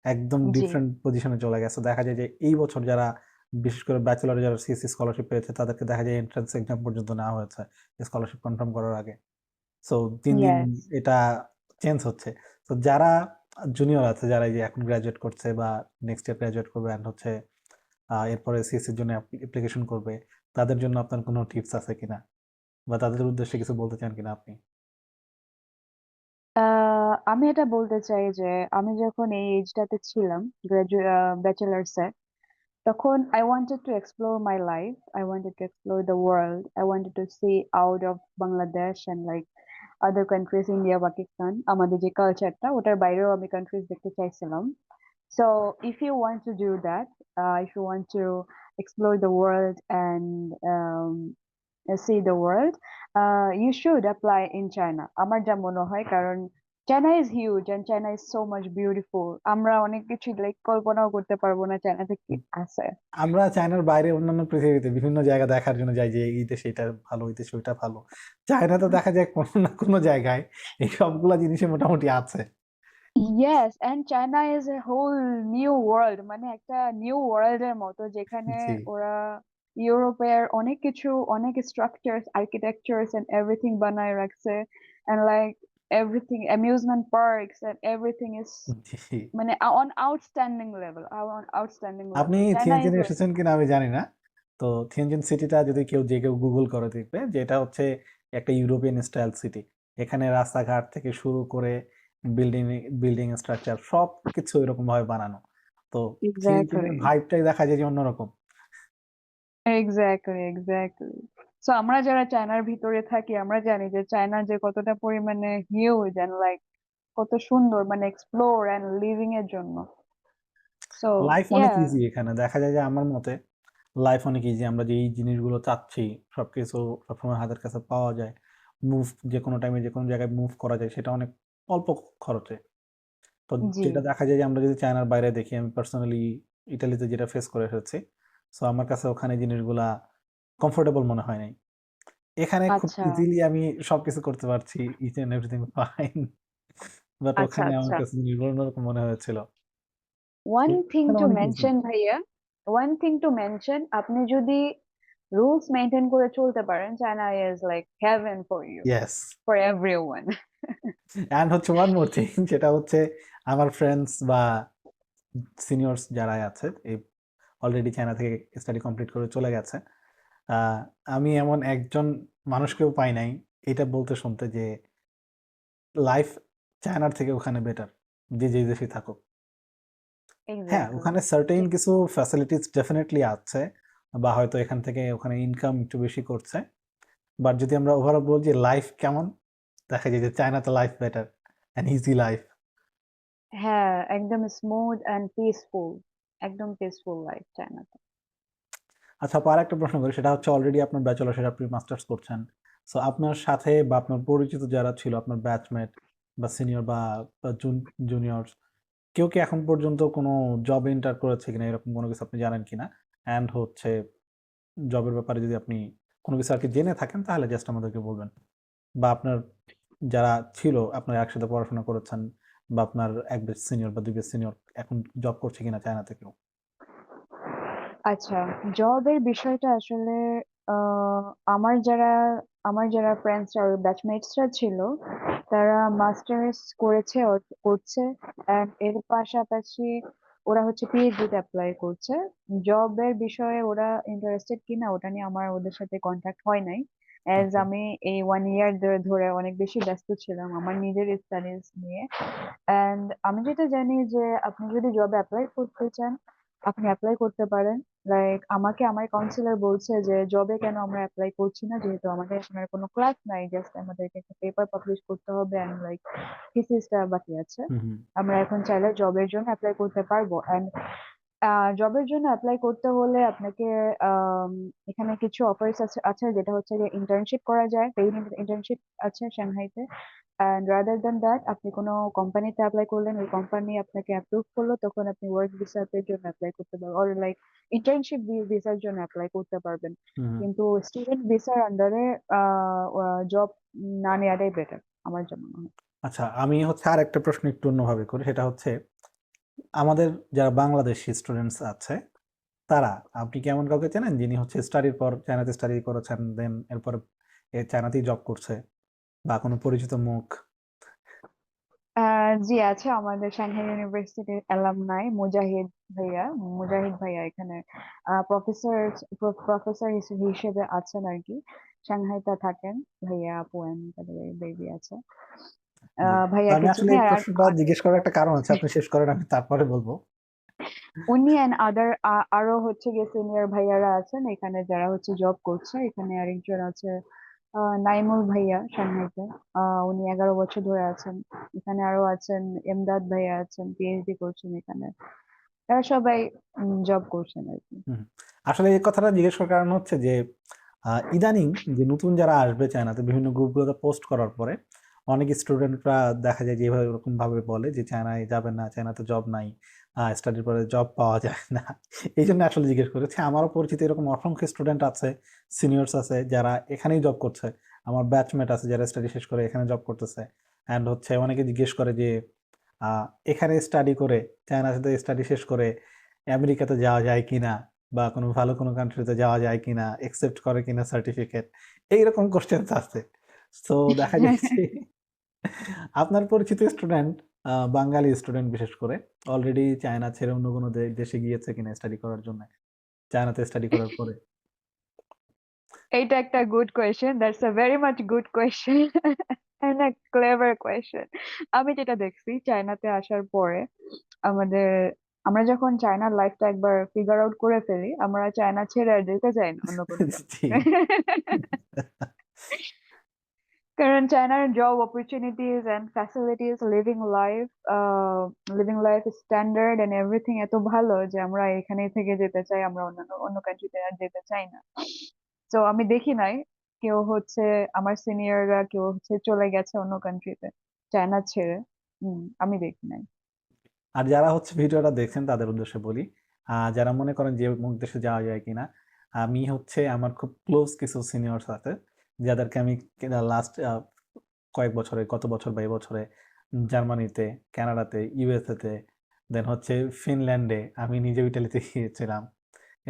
একদম জি, ডিফারেন্ট পজিশনে চলে গেছে। দেখা যায় যে এই বছর যারা বিশেষ করে ব্যাচেলরে যারা সিএসসি স্কলারশিপ পেয়েছে তাদেরকে দেখা যায় এন্ট্রান্স এক্সাম পর্যন্ত নেওয়া হয়েছে স্কলারশিপ কনফার্ম করার আগে। সো দিন, দিন yes. এটা চেঞ্জ হচ্ছে। তো যারা জুনিয়র আছে, যারা এই যে এখন গ্র্যাজুয়েট করছে বা নেক্সট ইয়ার গ্র্যাজুয়েট করবে অ্যান্ড হচ্ছে এরপরে সিএসসির জন্য অ্যাপ্লিকেশন করবে, তাদের জন্য আপনার কোনো টিপস আছে কিনা? বা তাদের উদ্দেশ্যে কিছু বলতে চান কিনা আপনি? আমি এটা বলতে চাই যে আমি যখন এই এজটাতে ছিলাম, ব্যাচেলার্সে, তখন I wanted to explore my life. I wanted to explore the world. I wanted to see out of Bangladesh, and like other countries, India, Pakistan, আমাদের যে কালচারটা ওটার বাইরেও আমি কান্ট্রিজ দেখতে চাইছিলাম। So if you want to do that, if you want to explore the world and see the world, you should apply in China. আমার যা মনে হয়, কারণ China is huge and China is so much beautiful. আমরা অনেক কিছু like কল্পনাও করতে পারবো না চায়নাতে কি আছে। আমরা চায়নার বাইরে অন্যান্য পৃথিবীতে বিভিন্ন জায়গা দেখার জন্য যাই যে এই দেশে এটা ভালো, এই দেশে ওইটা ভালো। চায়না তো দেখা যায় কোনো না কোনো জায়গায় এই সবগুলা জিনিসই মোটামুটি আছে। Yes, and China is a whole new world, মানে একটা নিউ ওয়ার্ল্ড এর মতো, যেখানে জি। ওরা ইউরোপের অনেক কিছু, অনেক স্ট্রাকচারস, আর্কিটেকচারস এন্ড এভরিথিং বানায় রাখছে, and like everything, amusement parks and everything is জি। মানে on outstanding level, on outstanding আপনি level. China is থিয়েনজিনে like, এসেছেন কিনা আমি জানি না। তো থিয়েনজিন সিটিটা যদি যে কেউ গুগল করে দেখবে যে এটা হচ্ছে একটা ইউরোপিয়ান স্টাইল সিটি। এখানে রাস্তাঘাট থেকে শুরু করে বিল্ডিং বিল্ডিং স্ট্রাকচার সবকিছু এরকম ভাবে বানানো। তো থিয়েনজিনের exactly, ভাইবটাই দেখা যায় যে অন্যরকম। exactly. সো আমরা যারা চায়নার ভিতরে থাকি, আমরা জানি যে চায়না যে কতটা পরিমাণে হিউজ এন্ড লাইক কত সুন্দর, মানে এক্সপ্লোর এন্ড লিভিং এর জন্য। সো লাইফ অনেক ইয়া, ইজি এখানে। দেখা যায় যে আমার মতে লাইফ অনেক ইজি। আমরা যে এই জিনিসগুলো চাচ্ছি সবকিছু সবসময় হাতের কাছে পাওয়া যায়। মুভ যেকোনো টাইমে যেকোনো জায়গায় মুভ করা যায় সেটা অনেক অল্প খরচে। তো জি, যেটা দেখা যায় যে আমরা যদি চায়নার বাইরে দেখি, আমি পার্সোনালি ইতালিতে যেটা ফেস করে এসেছি। সো আমার কাছে ওখানে জিনিসগুলা কমফোর্টেবল মনে হয় নাই। এখানে খুব আচ্ছা, ইজিলি আমি সবকিছু করতে পারছি। Each and everything fine. But আচ্ছা, ওখানে আমার আচ্ছা। কাছে জিনিসগুলো অন্যরকম মনে হয়েছিল। ওয়ান থিং এখানে টু অনেক ইজি। মেনশন ভাইয়া, ওয়ান থিং টু মেনশন, আপনি যদি রুলস মেনটেন করে চলতে পারেন, China is like heaven for you, yes. For everyone. And হচ্ছে ওয়ান মোর থিং সেটা হচ্ছে আমার ফ্রেন্ডস বা সিনিয়র্স যারা আছে এই অলরেডি চায়না থেকে স্টাডি কমপ্লিট করে চলে গেছে। আহ, আমি এমন একজন মানুষকেও পাই নাই এটা বলতে শুনতে যে লাইফ চায়নার থেকে ওখানে বেটার, যে যে দেশে থাকুক। হ্যাঁ, এক্স্যাক্টলি। ওখানে সার্টেইন কিছু ফ্যাসিলিটিস ডেফিনেটলি আছে, বা হয়তো এখান থেকে ওখানে ইনকাম একটু বেশি করছে। বাট যদি আমরা ওভারঅল বলি যে লাইফ কেমন, দেখা যায় যে চায়নাতে life better and easy life. হ্যাঁ, একদম স্মুথ এন্ড পিসফুল, একদম পিসফুল লাইফ চায়নাতে। আচ্ছা, আপু আরেকটা প্রশ্ন করি, সেটা হচ্ছে অলরেডি আপনার ব্যাচেলর, সেটা আপনি মাস্টার্স করছেন। সো আপনার সাথে বা আপনার পরিচিত যারা ছিল আপনার ব্যাচমেট বা সিনিয়র বা জুনিয়র, কেউ কি এখন পর্যন্ত কোনো জব এন্টার করেছে কিনা, এরকম কোনো কিছু আপনি জানেন কিনা? অ্যান্ড হচ্ছে জবের ব্যাপারে যদি আপনি কোনো কিছু আর কি জেনে থাকেন তাহলে জাস্ট আমাদেরকে বলবেন। বা আপনার যারা ছিল আপনার একসাথে পড়াশোনা করেছেন বা আপনার এক ব্যাচ সিনিয়র বা দুই ব্যাচ সিনিয়র এখন জব করছে কিনা চায়না থেকেও। আচ্ছা, জবের বিষয়টা আসলে আহ, আমার যারা আমার যারা ফ্রেন্ডসরা, ব্যাচমেটসরা ছিল, তারা মাস্টার্স করেছে, করছে, and এর পাশাপাশি ওরা হচ্ছে পিএইচডি তে অ্যাপ্লাই করছে। জবের বিষয়ে ওরা ইন্টারেস্টেড কিনা ওটা নিয়ে আমার ওদের সাথে কন্ট্যাক্ট হয় নাই, অ্যাজ ওকে। আমি এই 1 ইয়ার ধরে অনেক বেশি ব্যস্ত ছিলাম আমার নিজের স্টাডিজ নিয়ে। এন্ড আমি যেটা জানি যে আপনি যদি জবে অ্যাপ্লাই করতে চান, আপনি অ্যাপ্লাই করতে পারেন। লাইক আমাকে আমার কাউন্সিলর বলছে যে জবে কেন আমরা অ্যাপ্লাই করছি না, যেহেতু আমাদের এখন আর কোনো ক্লাস নাই, জাস্ট আমাদেরকে একটা পেপার পাবলিশ করতে হবে এন্ড লাইক থিসিসটা বাকি আছে। হুম হুম। আমরা এখন চাইলে জবের জন্য অ্যাপ্লাই করতে পারবো। এন্ড জবের জন্য অ্যাপ্লাই করতে হলে আপনাকে আম, এখানে কিছু অফার্স আছে আছে যেটা হচ্ছে যে ইন্টার্নশিপ করা যায়, পেইড ইন্টার্নশিপ আছে সাংহাইতে। অ্যান্ড রাদার দ্যান দ্যাট, আপনি কোনো কোম্পানিতে অ্যাপ্লাই করলেন, ওই কোম্পানি আপনাকে অ্যাপ্রুভ করলো, তখন আপনি ওয়ার্ক ভিসার জন্য অ্যাপ্লাই করতে পারবেন, অর লাইক ইন্টার্নশিপ ভিসার জন্য অ্যাপ্লাই করতে পারবেন। হুম হুম। কিন্তু স্টুডেন্ট ভিসার আন্ডারে জব না নেওয়াটাই বেটার আমার জন্য মনে হয়। আচ্ছা, আমি হচ্ছে আর একটা প্রশ্ন একটু অন্যভাবে করি, সেটা হচ্ছে আমাদের যারা বাংলাদেশি স্টুডেন্টস আছে তারা, আপনি কি এমন কাউকে চেনেন যিনি হচ্ছে স্টাডির পর চায়নাতে স্টাডি করেছেন দেন এরপর চায়নাতেই জব করছে, বা কোনো পরিচিত মুখ? জি আছে, আমাদের সাংহাই ইউনিভার্সিটির অ্যালামনাই মুজাহিদ ভাইয়া। মুজাহিদ ভাইয়া এখানে প্রফেসর প্রফেসর হিসেবে আছেন আর কি, সাংহাইতে থাকেন। ভাইয়া, আপু এন্ড তাদের বেবি আছে। জি। তো আমি ভাইয়াকে আসলে চিনি। এই আর প্রশ্নটা জিজ্ঞেস করার একটা কারণ আছে, আপনি শেষ করেন আমি তারপরে বলবো। উনি অ্যান্ড আদার আরো হচ্ছে গিয়ে সিনিয়র ভাইয়ারা আছেন এখানে যারা হচ্ছে জব করছে। এখানে আরেকজন আছে, নাইমুল ভাইয়া সাংহাইতে। উনি 11 বছর ধরে আছেন এখানে। আরো আছেন এমদাদ ভাইয়া, আছেন পিএইচডি করছেন এখানে। এরা সবাই জব করছেন আর কি। হুম। আসলে এই কথাটা জিজ্ঞেস করার কারণ হচ্ছে যে ইদানিং যে নতুন যারা আসবে চায়নাতে বিভিন্ন গ্রুপগুলোতে পোস্ট করার পরে অনেক স্টুডেন্টরা দেখা যায় যে এভাবে এরকম ভাবে বলে যে চায়নায় যাবেন না, চায়নাতে জব নাই, স্টাডির পরে জব পাওয়া যায় না। এই জন্য আসলে জিজ্ঞেস করেছি। আমারও পরিচিত এরকম অসংখ্য স্টুডেন্ট আছে, সিনিয়র্স আছে যারা এখানেই জব করছে। আমার ব্যাচমেট আছে যারা স্টাডি শেষ করে এখানে জব করতেছে। অ্যান্ড হচ্ছে অনেকে জিজ্ঞেস করে যে এখানে স্টাডি করে, চায়নার সাথে স্টাডি শেষ করে আমেরিকাতে যাওয়া যায় কিনা, বা কোনো ভালো কোনো কান্ট্রিতে যাওয়া যায় কিনা, একসেপ্ট করে কিনা সার্টিফিকেট, এইরকম কোশ্চেন আছে। তো দেখা যায় যে আপনার পরিচিত স্টুডেন্ট, বাঙালি স্টুডেন্ট বিশেষ করে, অলরেডি চায়না ছেড়ে অন্য কোনো দেশে গিয়েছে কিনা স্টাডি করার জন্য, চায়নাতে স্টাডি করার পরে? এইটা একটা good question, that's a very much good question and a clever question. আমি যেটা দেখছি চায়নাতে আসার পরে, আমাদের আমরা যখন চায়নার লাইফটা একবার ফিগার আউট করে ফেলি, আমরা চায়না ছেড়ে আর যেতে চাই না অন্য কোনো জি। কান্ট্রিতে। কারণ চায়নার job opportunities and facilities, living life standard and everything এত ভালো যে আমরা এখানেই থেকে যেতে চাই, আমরা অন্য কান্ট্রিতে আর যেতে চাই না। তো আমি দেখি নাই কেউ হচ্ছে, আমার সিনিয়ররা কেউ হচ্ছে চলে গেছে অন্য কান্ট্রিতে চায়না ছেড়ে। আমি দেখি নাই। আর যারা হচ্ছে ভিডিওটা দেখছেন তাদের উদ্দেশ্যে বলি, যারা মনে করেন যে অমুক দেশে যাওয়া যায় কিনা, আমি হচ্ছে আমার খুব ক্লোজ কিছু সিনিয়র্স আছে যাদেরকে আমি লাস্ট কয়েক বছরে, গত বছর বা এবছরে জার্মানিতে, কানাডাতে, ইউএসএ তে, দেন হচ্ছে ফিনল্যান্ডে, আমি নিজে ইটালিতে গিয়েছিলাম,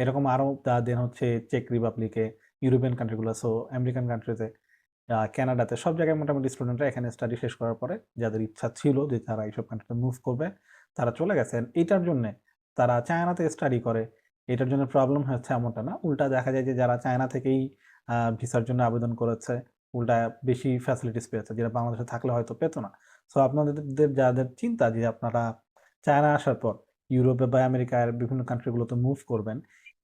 এরকম আরো দেন হচ্ছে চেক রিপাবলিকে, ইউরোপিয়ান কান্ট্রিগুলো, সো আমেরিকান কান্ট্রিতে, কানাডাতে, সব জায়গায় মোটামুটি স্টুডেন্টরা এখানে স্টাডি শেষ করার পরে যাদের ইচ্ছা ছিল যে তারা এইসব কান্ট্রিতে মুভ করবে, তারা চলে গেছেন। এইটার জন্য তারা চায়নাতে স্টাডি করে, এটার জন্য প্রবলেম হচ্ছে এমনটা না। উল্টা দেখা যায় যে যারা চায়না থেকেই ভিসার জন্য আবেদন করেছে, উল্টা বেশি ফ্যাসিলিটিস পেয়েছে, যেটা বাংলাদেশে থাকলে হয়তো পেতো না। সো আপনাদের যাদের চিন্তা যে আপনারা চায়না আসার পর ইউরোপে বা আমেরিকার বিভিন্ন কান্ট্রিগুলোতে মুভ করবেন,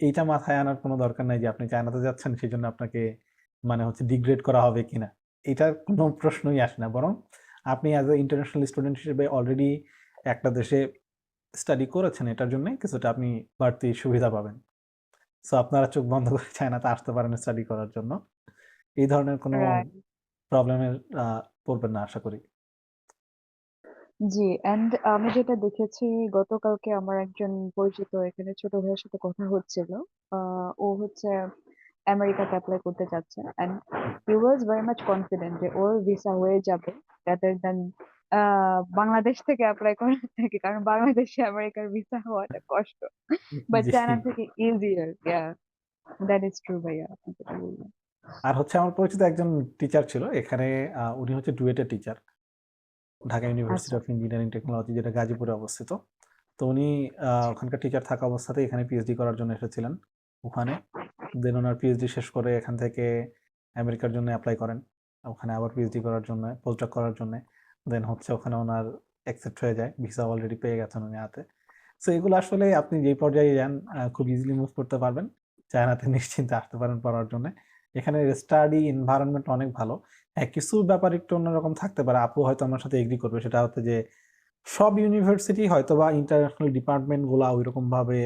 এইটা মাথায় আনার কোনো দরকার নাই যে আপনি চায়নাতে যাচ্ছেন সেই জন্য আপনাকে মানে হচ্ছে ডিগ্রেড করা হবে কিনা, এটার কোনো প্রশ্নই আসে না। বরং আপনি অ্যাজ এ ইন্টারন্যাশনাল স্টুডেন্ট হিসেবে অলরেডি একটা দেশে স্টাডি করেছেন, এটার জন্য কিছুটা আপনি বাড়তি সুবিধা পাবেন। সো আপনারা চোখ বন্ধ করে চায়নাতে আসতে পারেন স্টাডি করার জন্য। এই ধরনের কোনো রাইট। প্রবলেমের পড়বেন না আশা করি। জি, এন্ড আমি যেটা দেখেছি, গতকালকে আমার একজন পরিচিত এখানে ছোট ভাইয়ের সাথে কথা হচ্ছিল। ও হচ্ছে আমেরিকাতে অ্যাপ্লাই করতে চাচ্ছে, and he was very much confident যে ওর ভিসা হয়ে যাবে রাদার দ্যান বাংলাদেশ থেকে অ্যাপ্লাই করার থেকে, কারণ বাংলাদেশে আমেরিকার ভিসা হওয়াটা কষ্ট, বাট জি। চায়না থেকে easier. Yeah, that is true ভাইয়া, আপনি যেটা বললেন। আর হচ্ছে আমার পরিচিত একজন টিচার ছিল এখানে, উনি হচ্ছে ডুয়েটের টিচার, ঢাকা ইউনিভার্সিটি আচ্ছা। অফ ইঞ্জিনিয়ারিং টেকনোলজি, যেটা গাজীপুরে অবস্থিত। তো উনি ওখানকার টিচার থাকা অবস্থাতেই এখানে পিএইচডি করার জন্য এসেছিলেন ওখানে। দেন ওনার পিএইচডি শেষ করে এখান থেকে আমেরিকার জন্য অ্যাপ্লাই করেন, ওখানে আবার পিএইচডি করার জন্য, পোস্টডক করার জন্য। দেন হচ্ছে ওখানে ওনার অ্যাকসেপ্ট হয়ে যায়, ভিসা অলরেডি পেয়ে গেছেন উনি হাতে। সো এগুলো আসলে আপনি যেই পর্যায়ে যান খুব ইজিলি মুভ করতে পারবেন, চায়নাতে নিশ্চিন্তে আসতে পারেন পড়ার জন্য। এখানে স্টাডি এনভায়রনমেন্ট অনেক ভালো। হ্যাঁ, কিছু ব্যাপার একটু অন্যরকম থাকতে পারে, আপু হয়তো আমার সাথে এগ্রি করবে, সেটা হচ্ছে যে সব ইউনিভার্সিটি হয়তো বা ইন্টারন্যাশনাল ডিপার্টমেন্ট গুলা ওইরকম ভাবে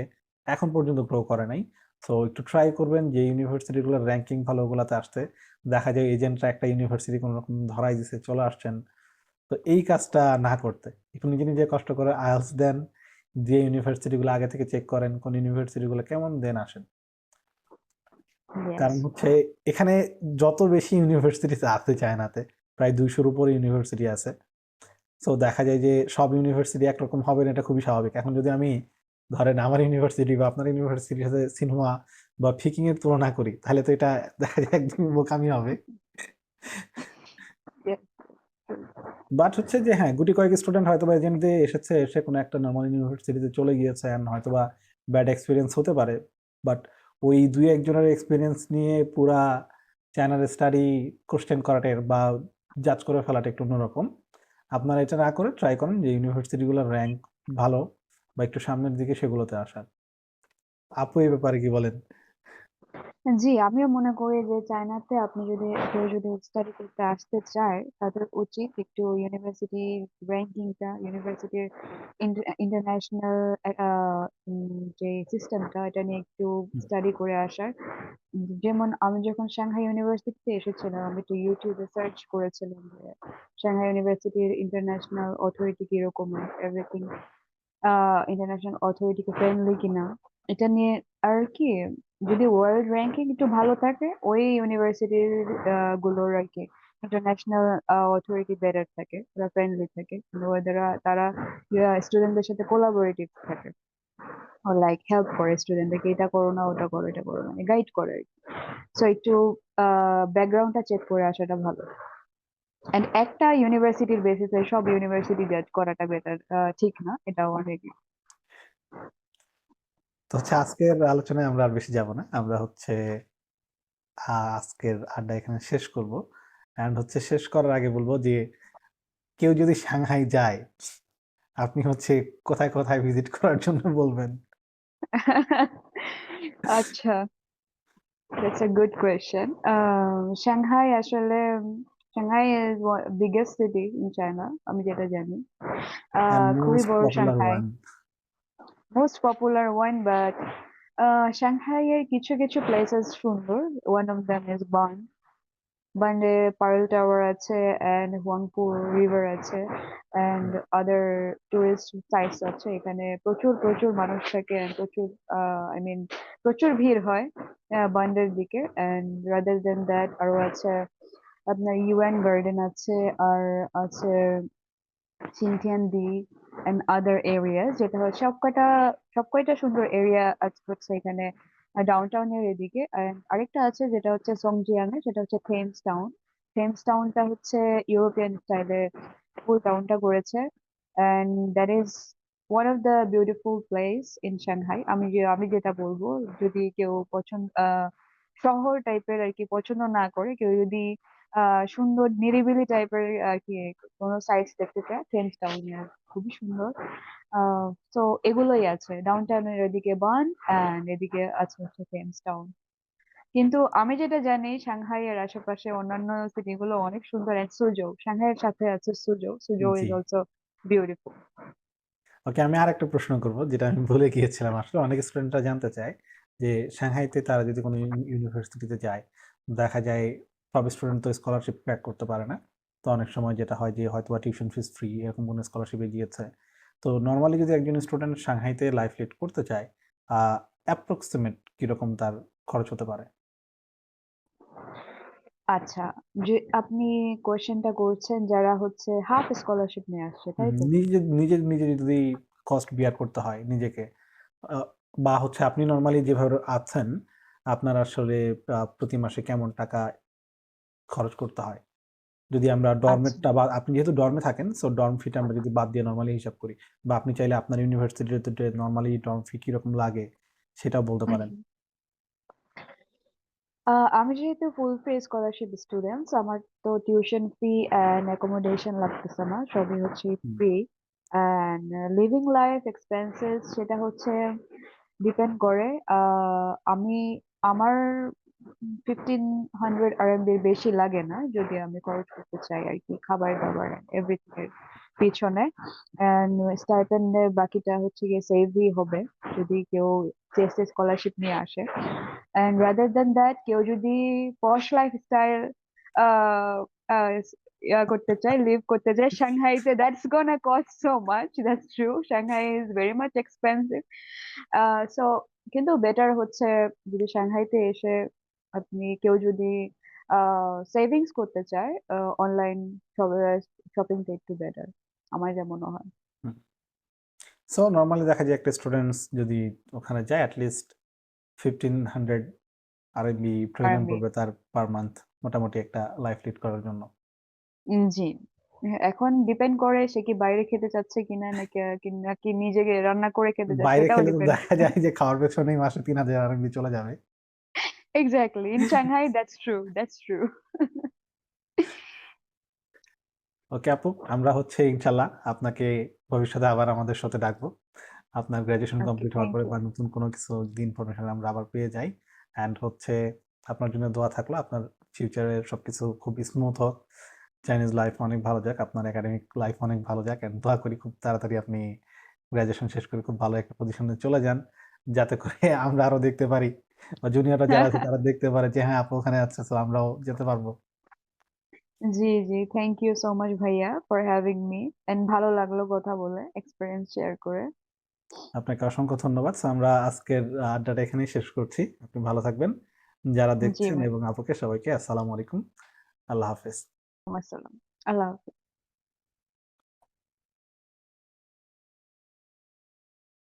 এখন পর্যন্ত গ্রো করে নাই। তো একটু ট্রাই করবেন যে ইউনিভার্সিটি গুলোর র্যাঙ্কিং ভালো ওগুলাতে আসতে। দেখা যায় এজেন্টরা একটা ইউনিভার্সিটি কোনো রকম ধরাই দিছে, চলে আসছেন। তো এই কাজটা না করতে একটু নিজে নিজে কষ্ট করে আইএলটিএস দেন, দিয়ে ইউনিভার্সিটি গুলো আগে থেকে চেক করেন কোন ইউনিভার্সিটি গুলো কেমন, দেন আসেন। ইয়েস। কারণ হচ্ছে এখানে যত বেশি ইউনিভার্সিটি আছে চায়নাতে, প্রায় 200-র উপরে ইউনিভার্সিটি আছে। সো দেখা যায় যে সব ইউনিভার্সিটি একরকম হবে না, এটা খুবই স্বাভাবিক। এখন যদি আমি ধরেন আমার ইউনিভার্সিটি বা আপনার ইউনিভার্সিটির সাথে সিনহুয়া বা ফিকিং এর তুলনা করি, তাহলে তো এটা দেখা যায় একদম বোকামি হবে। বাট হচ্ছে যে হ্যাঁ, গুটি কয়েক স্টুডেন্ট হয়তো বা এজেন্ট দিয়ে এসেছে, এসে কোনো একটা নর্মাল ইউনিভার্সিটিতে চলে গিয়েছে, and হয়তো বা ব্যাড এক্সপিরিয়েন্স হতে পারে। বাট ওই দুই একজনের এক্সপিরিয়েন্স নিয়ে পুরা চায়নার স্টাডি কোশ্চেন করাটা বা জাজ করে ফেলাটা একটু অন্যরকম। আপনারা এটা না করে ট্রাই করেন যে ইউনিভার্সিটিগুলোর র্যাঙ্ক ভালো বা একটু সামনের দিকে সেগুলোতে আসার। আপু এই ব্যাপারে কি বলেন? জি, আমিও মনে করি যে চায়নাতে কেউ যদি স্টাডি করতে আসতে চায়, তাদের উচিত একটু ইউনিভার্সিটির র‍্যাংকিংটা, ইউনিভার্সিটির ইন্টারন্যাশনাল যে সিস্টেমটা এটা নিয়ে একটু হুম। স্টাডি করে আসার। যেমন আমি যখন সাংহাই ইউনিভার্সিটিতে এসেছিলাম, আমি একটু ইউটিউবে সার্চ করেছিলাম যে সাংহাই ইউনিভার্সিটির ইন্টারন্যাশনাল অথরিটি কিরকম, এভরিথিং ইন্টারন্যাশনাল অথরিটিকে ফ্রেন্ডলি কিনা এটা নিয়ে। আর কি, যদি ওয়ার্ল্ড র্যাঙ্কিং একটু ভালো থাকে ওই ইউনিভার্সিটির গুলোর আর কি ইন্টারন্যাশনাল অথরিটি বেটার থাকে, ওরা ফ্রেন্ডলি থাকে, তারা স্টুডেন্টদের সাথে কোলাবোরেটিভ থাকে, লাইক হেল্প করে স্টুডেন্টদেরকে, এটা করো না ওটা করো এটা করো, মানে গাইড করে আর কি। সো একটু ব্যাকগ্রাউন্ডটা চেক করে আসাটা ভালো। এন্ড একটা ইউনিভার্সিটির বেসিসে সব ইউনিভার্সিটি জাজ করাটা বেটার, ঠিক না, এটাও অনেক। তো হচ্ছে আজকের আলোচনায় আমরা আর বেশি যাব না। আমরা হচ্ছে আজকের আড্ডা এখানে শেষ করব। অ্যান্ড হচ্ছে শেষ করার আগে বলব যে কেউ যদি সাংহাই যায়, আপনি হচ্ছে কোথায়, কোথায় ভিজিট করার জন্য বলবেন? আচ্ছা, that's a good question. Shanghai আসলে Shanghai is biggest city in China, আমি যেটা জানি। অ্যান্ড খুবই মোস্ট বড় popular Shanghai, one. most popular one, but Shanghai এর কিছু কিছু places সুন্দর। One of them is Bund. বান্ডে পার্ল টাওয়ার আছে, এন্ড হুয়াংপু রিভার আছে, and hmm, other tourist sites আছে। এখানে প্রচুর প্রচুর মানুষ থাকে, and প্রচুর আই মিন প্রচুর ভিড় হয় বান্ডের দিকে। এন্ড রাদার দেন দ্যাট আরো আছে আপনার ইউএন গার্ডেন আছে, আর আছে সিনথিয়ান দি এন্ড আদার এরিয়াস, যেটা হচ্ছে সবকয়টা সুন্দর এরিয়া আছে হচ্ছে এখানে ডাউনটাউনের এদিকে। And আরেকটা আছে যেটা হচ্ছে সংজিয়াং এ, সেটা হচ্ছে থেমস টাউন। থেমস টাউনটা হচ্ছে ইউরোপিয়ান স্টাইলে ফুল টাউনটা করেছে, and that is one of the beautiful place in Shanghai. আমি যেটা বলবো, যদি কেউ শহর টাইপের আর কি পছন্দ না করে, কেউ যদি সুন্দর নিরিবিলি টাইপের আর কি কোনো সাইটস দেখতে চায়, থেমস টাউন খুবই সুন্দর। তো এগুলোই আছে ডাউন টাউনের এদিকে বান, এন্ড এদিকে আছে হচ্ছে থেমস টাউন। কিন্তু আমি যেটা জানি সাংহাই এর আশেপাশে অন্যান্য সিটি গুলো অনেক সুন্দর, এন্ড সুজো, সাংহাইয়ের সাথে আছে সুজো, সুজো জি। Is also beautiful. ওকে, আমি আরেকটা প্রশ্ন করব যেটা আমি ভুলে গিয়েছিলাম। আসলে অনেক স্টুডেন্টরা জানতে চায় যে সাংহাইতে তারা যদি কোনো ইউনিভার্সিটিতে যায়, দেখা যায় সব স্টুডেন্ট তো স্কলারশিপ ক্র্যাক করতে পারে না। তো অনেক সময় যেটা হয় যে হয়তোবা টিউশন ফিস ফ্রি এরকম কোনো স্কলারশিপে গিয়েছে। তো নরমালি যদি একজন স্টুডেন্ট সাংহাইতে লাইফ লিড করতে চায়, অ্যাপ্রক্সিমেট কিরকম তার খরচ হতে পারে? আচ্ছা, যে আপনি কোয়েশ্চেনটা করছেন যারা হচ্ছে হাফ স্কলারশিপ নিয়ে আসছে, তাই তো? নিজে নিজে নিজে যদি কস্ট বিয়ার করতে হয় নিজেকে, আ বা হচ্ছে আপনি নরমালি যেভাবে আছেন, আপনার আসলে প্রতি মাসে কেমন টাকা খরচ করতে হয়? যদি আমরা আচ্ছা, ডর্মেটটা বা আপনি যেহেতু ডর্মে থাকেন, সো ডর্ম ফিটা আমরা যদি বাদ দিয়ে নরমালি হিসাব করি, বা আপনি চাইলে আপনার ইউনিভার্সিটিতে নরমালি ডর্ম ফি কিরকম লাগে সেটাও বলতে পারেন। আমি যেহেতু ফুল ফ্রি স্কলারশিপ স্টুডেন্ট, আমার তো টিউশন ফি এন্ড অ্যাকোমোডেশন লাগতেছে না, সবই হচ্ছে hmm. Free. And living life expenses সেটা হচ্ছে ডিপেন্ড করে। আমি আমার 1500 RMB বেশি লাগে না যদি আমি খরচ করতে চাই আর কি, খাবার দাবার এভরিথিং এর পিছনে। এন্ড স্টাইপেন্ডের বাকিটা হচ্ছে গিয়ে সেভই হবে যদি কেউ চেস্ট স্কলারশিপ নিয়ে আসে। And rather than that, কেউ যদি পশ লাইফস্টাইল আহ আহ করতে চায়, লিভ করতে চায় সাংহাইতে, that's gonna cost so much, that's true, Shanghai is very much expensive. So কিন্তু বেটার হচ্ছে যদি সাংহাইতে এসে কেউ যদি সেভিংস করতে চায়, অনলাইন শপিংটা একটু বেটার, আমার যা মনে হয়। হুম। সো নরমালি দেখা যায় একটা স্টুডেন্টস যদি ওখানে যায় এট লিস্ট 1500 আরএমবি প্রয়োজন আরএমবি, পড়বে তার পার মান্থ, মোটামুটি একটা লাইফ লিড করার জন্য। জি। হ্যাঁ, এখন ডিপেন্ড করে সে কি বাইরে খেতে চাচ্ছে কিনা, নাকি নিজে রান্না করে খেতে চাচ্ছে, বাইরে এটাও খেলে তো ডিপেন্ড দেখা করে। যায় যে খাওয়ার পেছনেই মাসে 3000 আরএমবি চলে যাবে। Exactly, in Shanghai that's true, that's true. Okay আপু, আমরা হচ্ছে ইনশাল্লাহ আপনাকে ভবিষ্যতে আবার আমাদের সাথে ডাকবো। আপনার গ্র্যাজুয়েশন ওকে, কমপ্লিট হওয়ার থ্যাংক পরে ইউ। বা নতুন কোনো কিছু যদি ইনফরমেশন আমরা আবার পেয়ে যাই, অ্যান্ড হচ্ছে আপনার জন্য দোয়া থাকলো আপনার ফিউচারে সবকিছু খুব স্মুথ হোক, চাইনিজ লাইফ অনেক ভালো যাক, আপনার একাডেমিক লাইফ অনেক ভালো যাক, অ্যান্ড দোয়া করি খুব তাড়াতাড়ি আপনি গ্রাজুয়েশন শেষ করে খুব ভালো একটা পজিশনে চলে যান, যাতে করে আমরা আরো দেখতে পারি বা জুনিয়ররা যারা আছে তারা দেখতে পারে যে হ্যাঁ আপু ওখানে আছে, তো আমরাও যেতে পারবো। জি, জি। থ্যাংক ইউ সো মাচ ভাইয়া ফর হ্যাভিং মি। অ্যান্ড ভালো লাগলো কথা বলে, এক্সপেরিয়েন্স শেয়ার করে। আপনাকে অসংখ্য ধন্যবাদ। সো আমরা আজকের আড্ডাটা এখানেই শেষ করছি। আপনি ভালো থাকবেন। যারা জি দেখছেন ভাই, এবং আপুকে সবাইকে আসসালামু আলাইকুম। আল্লাহ হাফেজ। আসসালাম। আল্লাহ হাফেজ।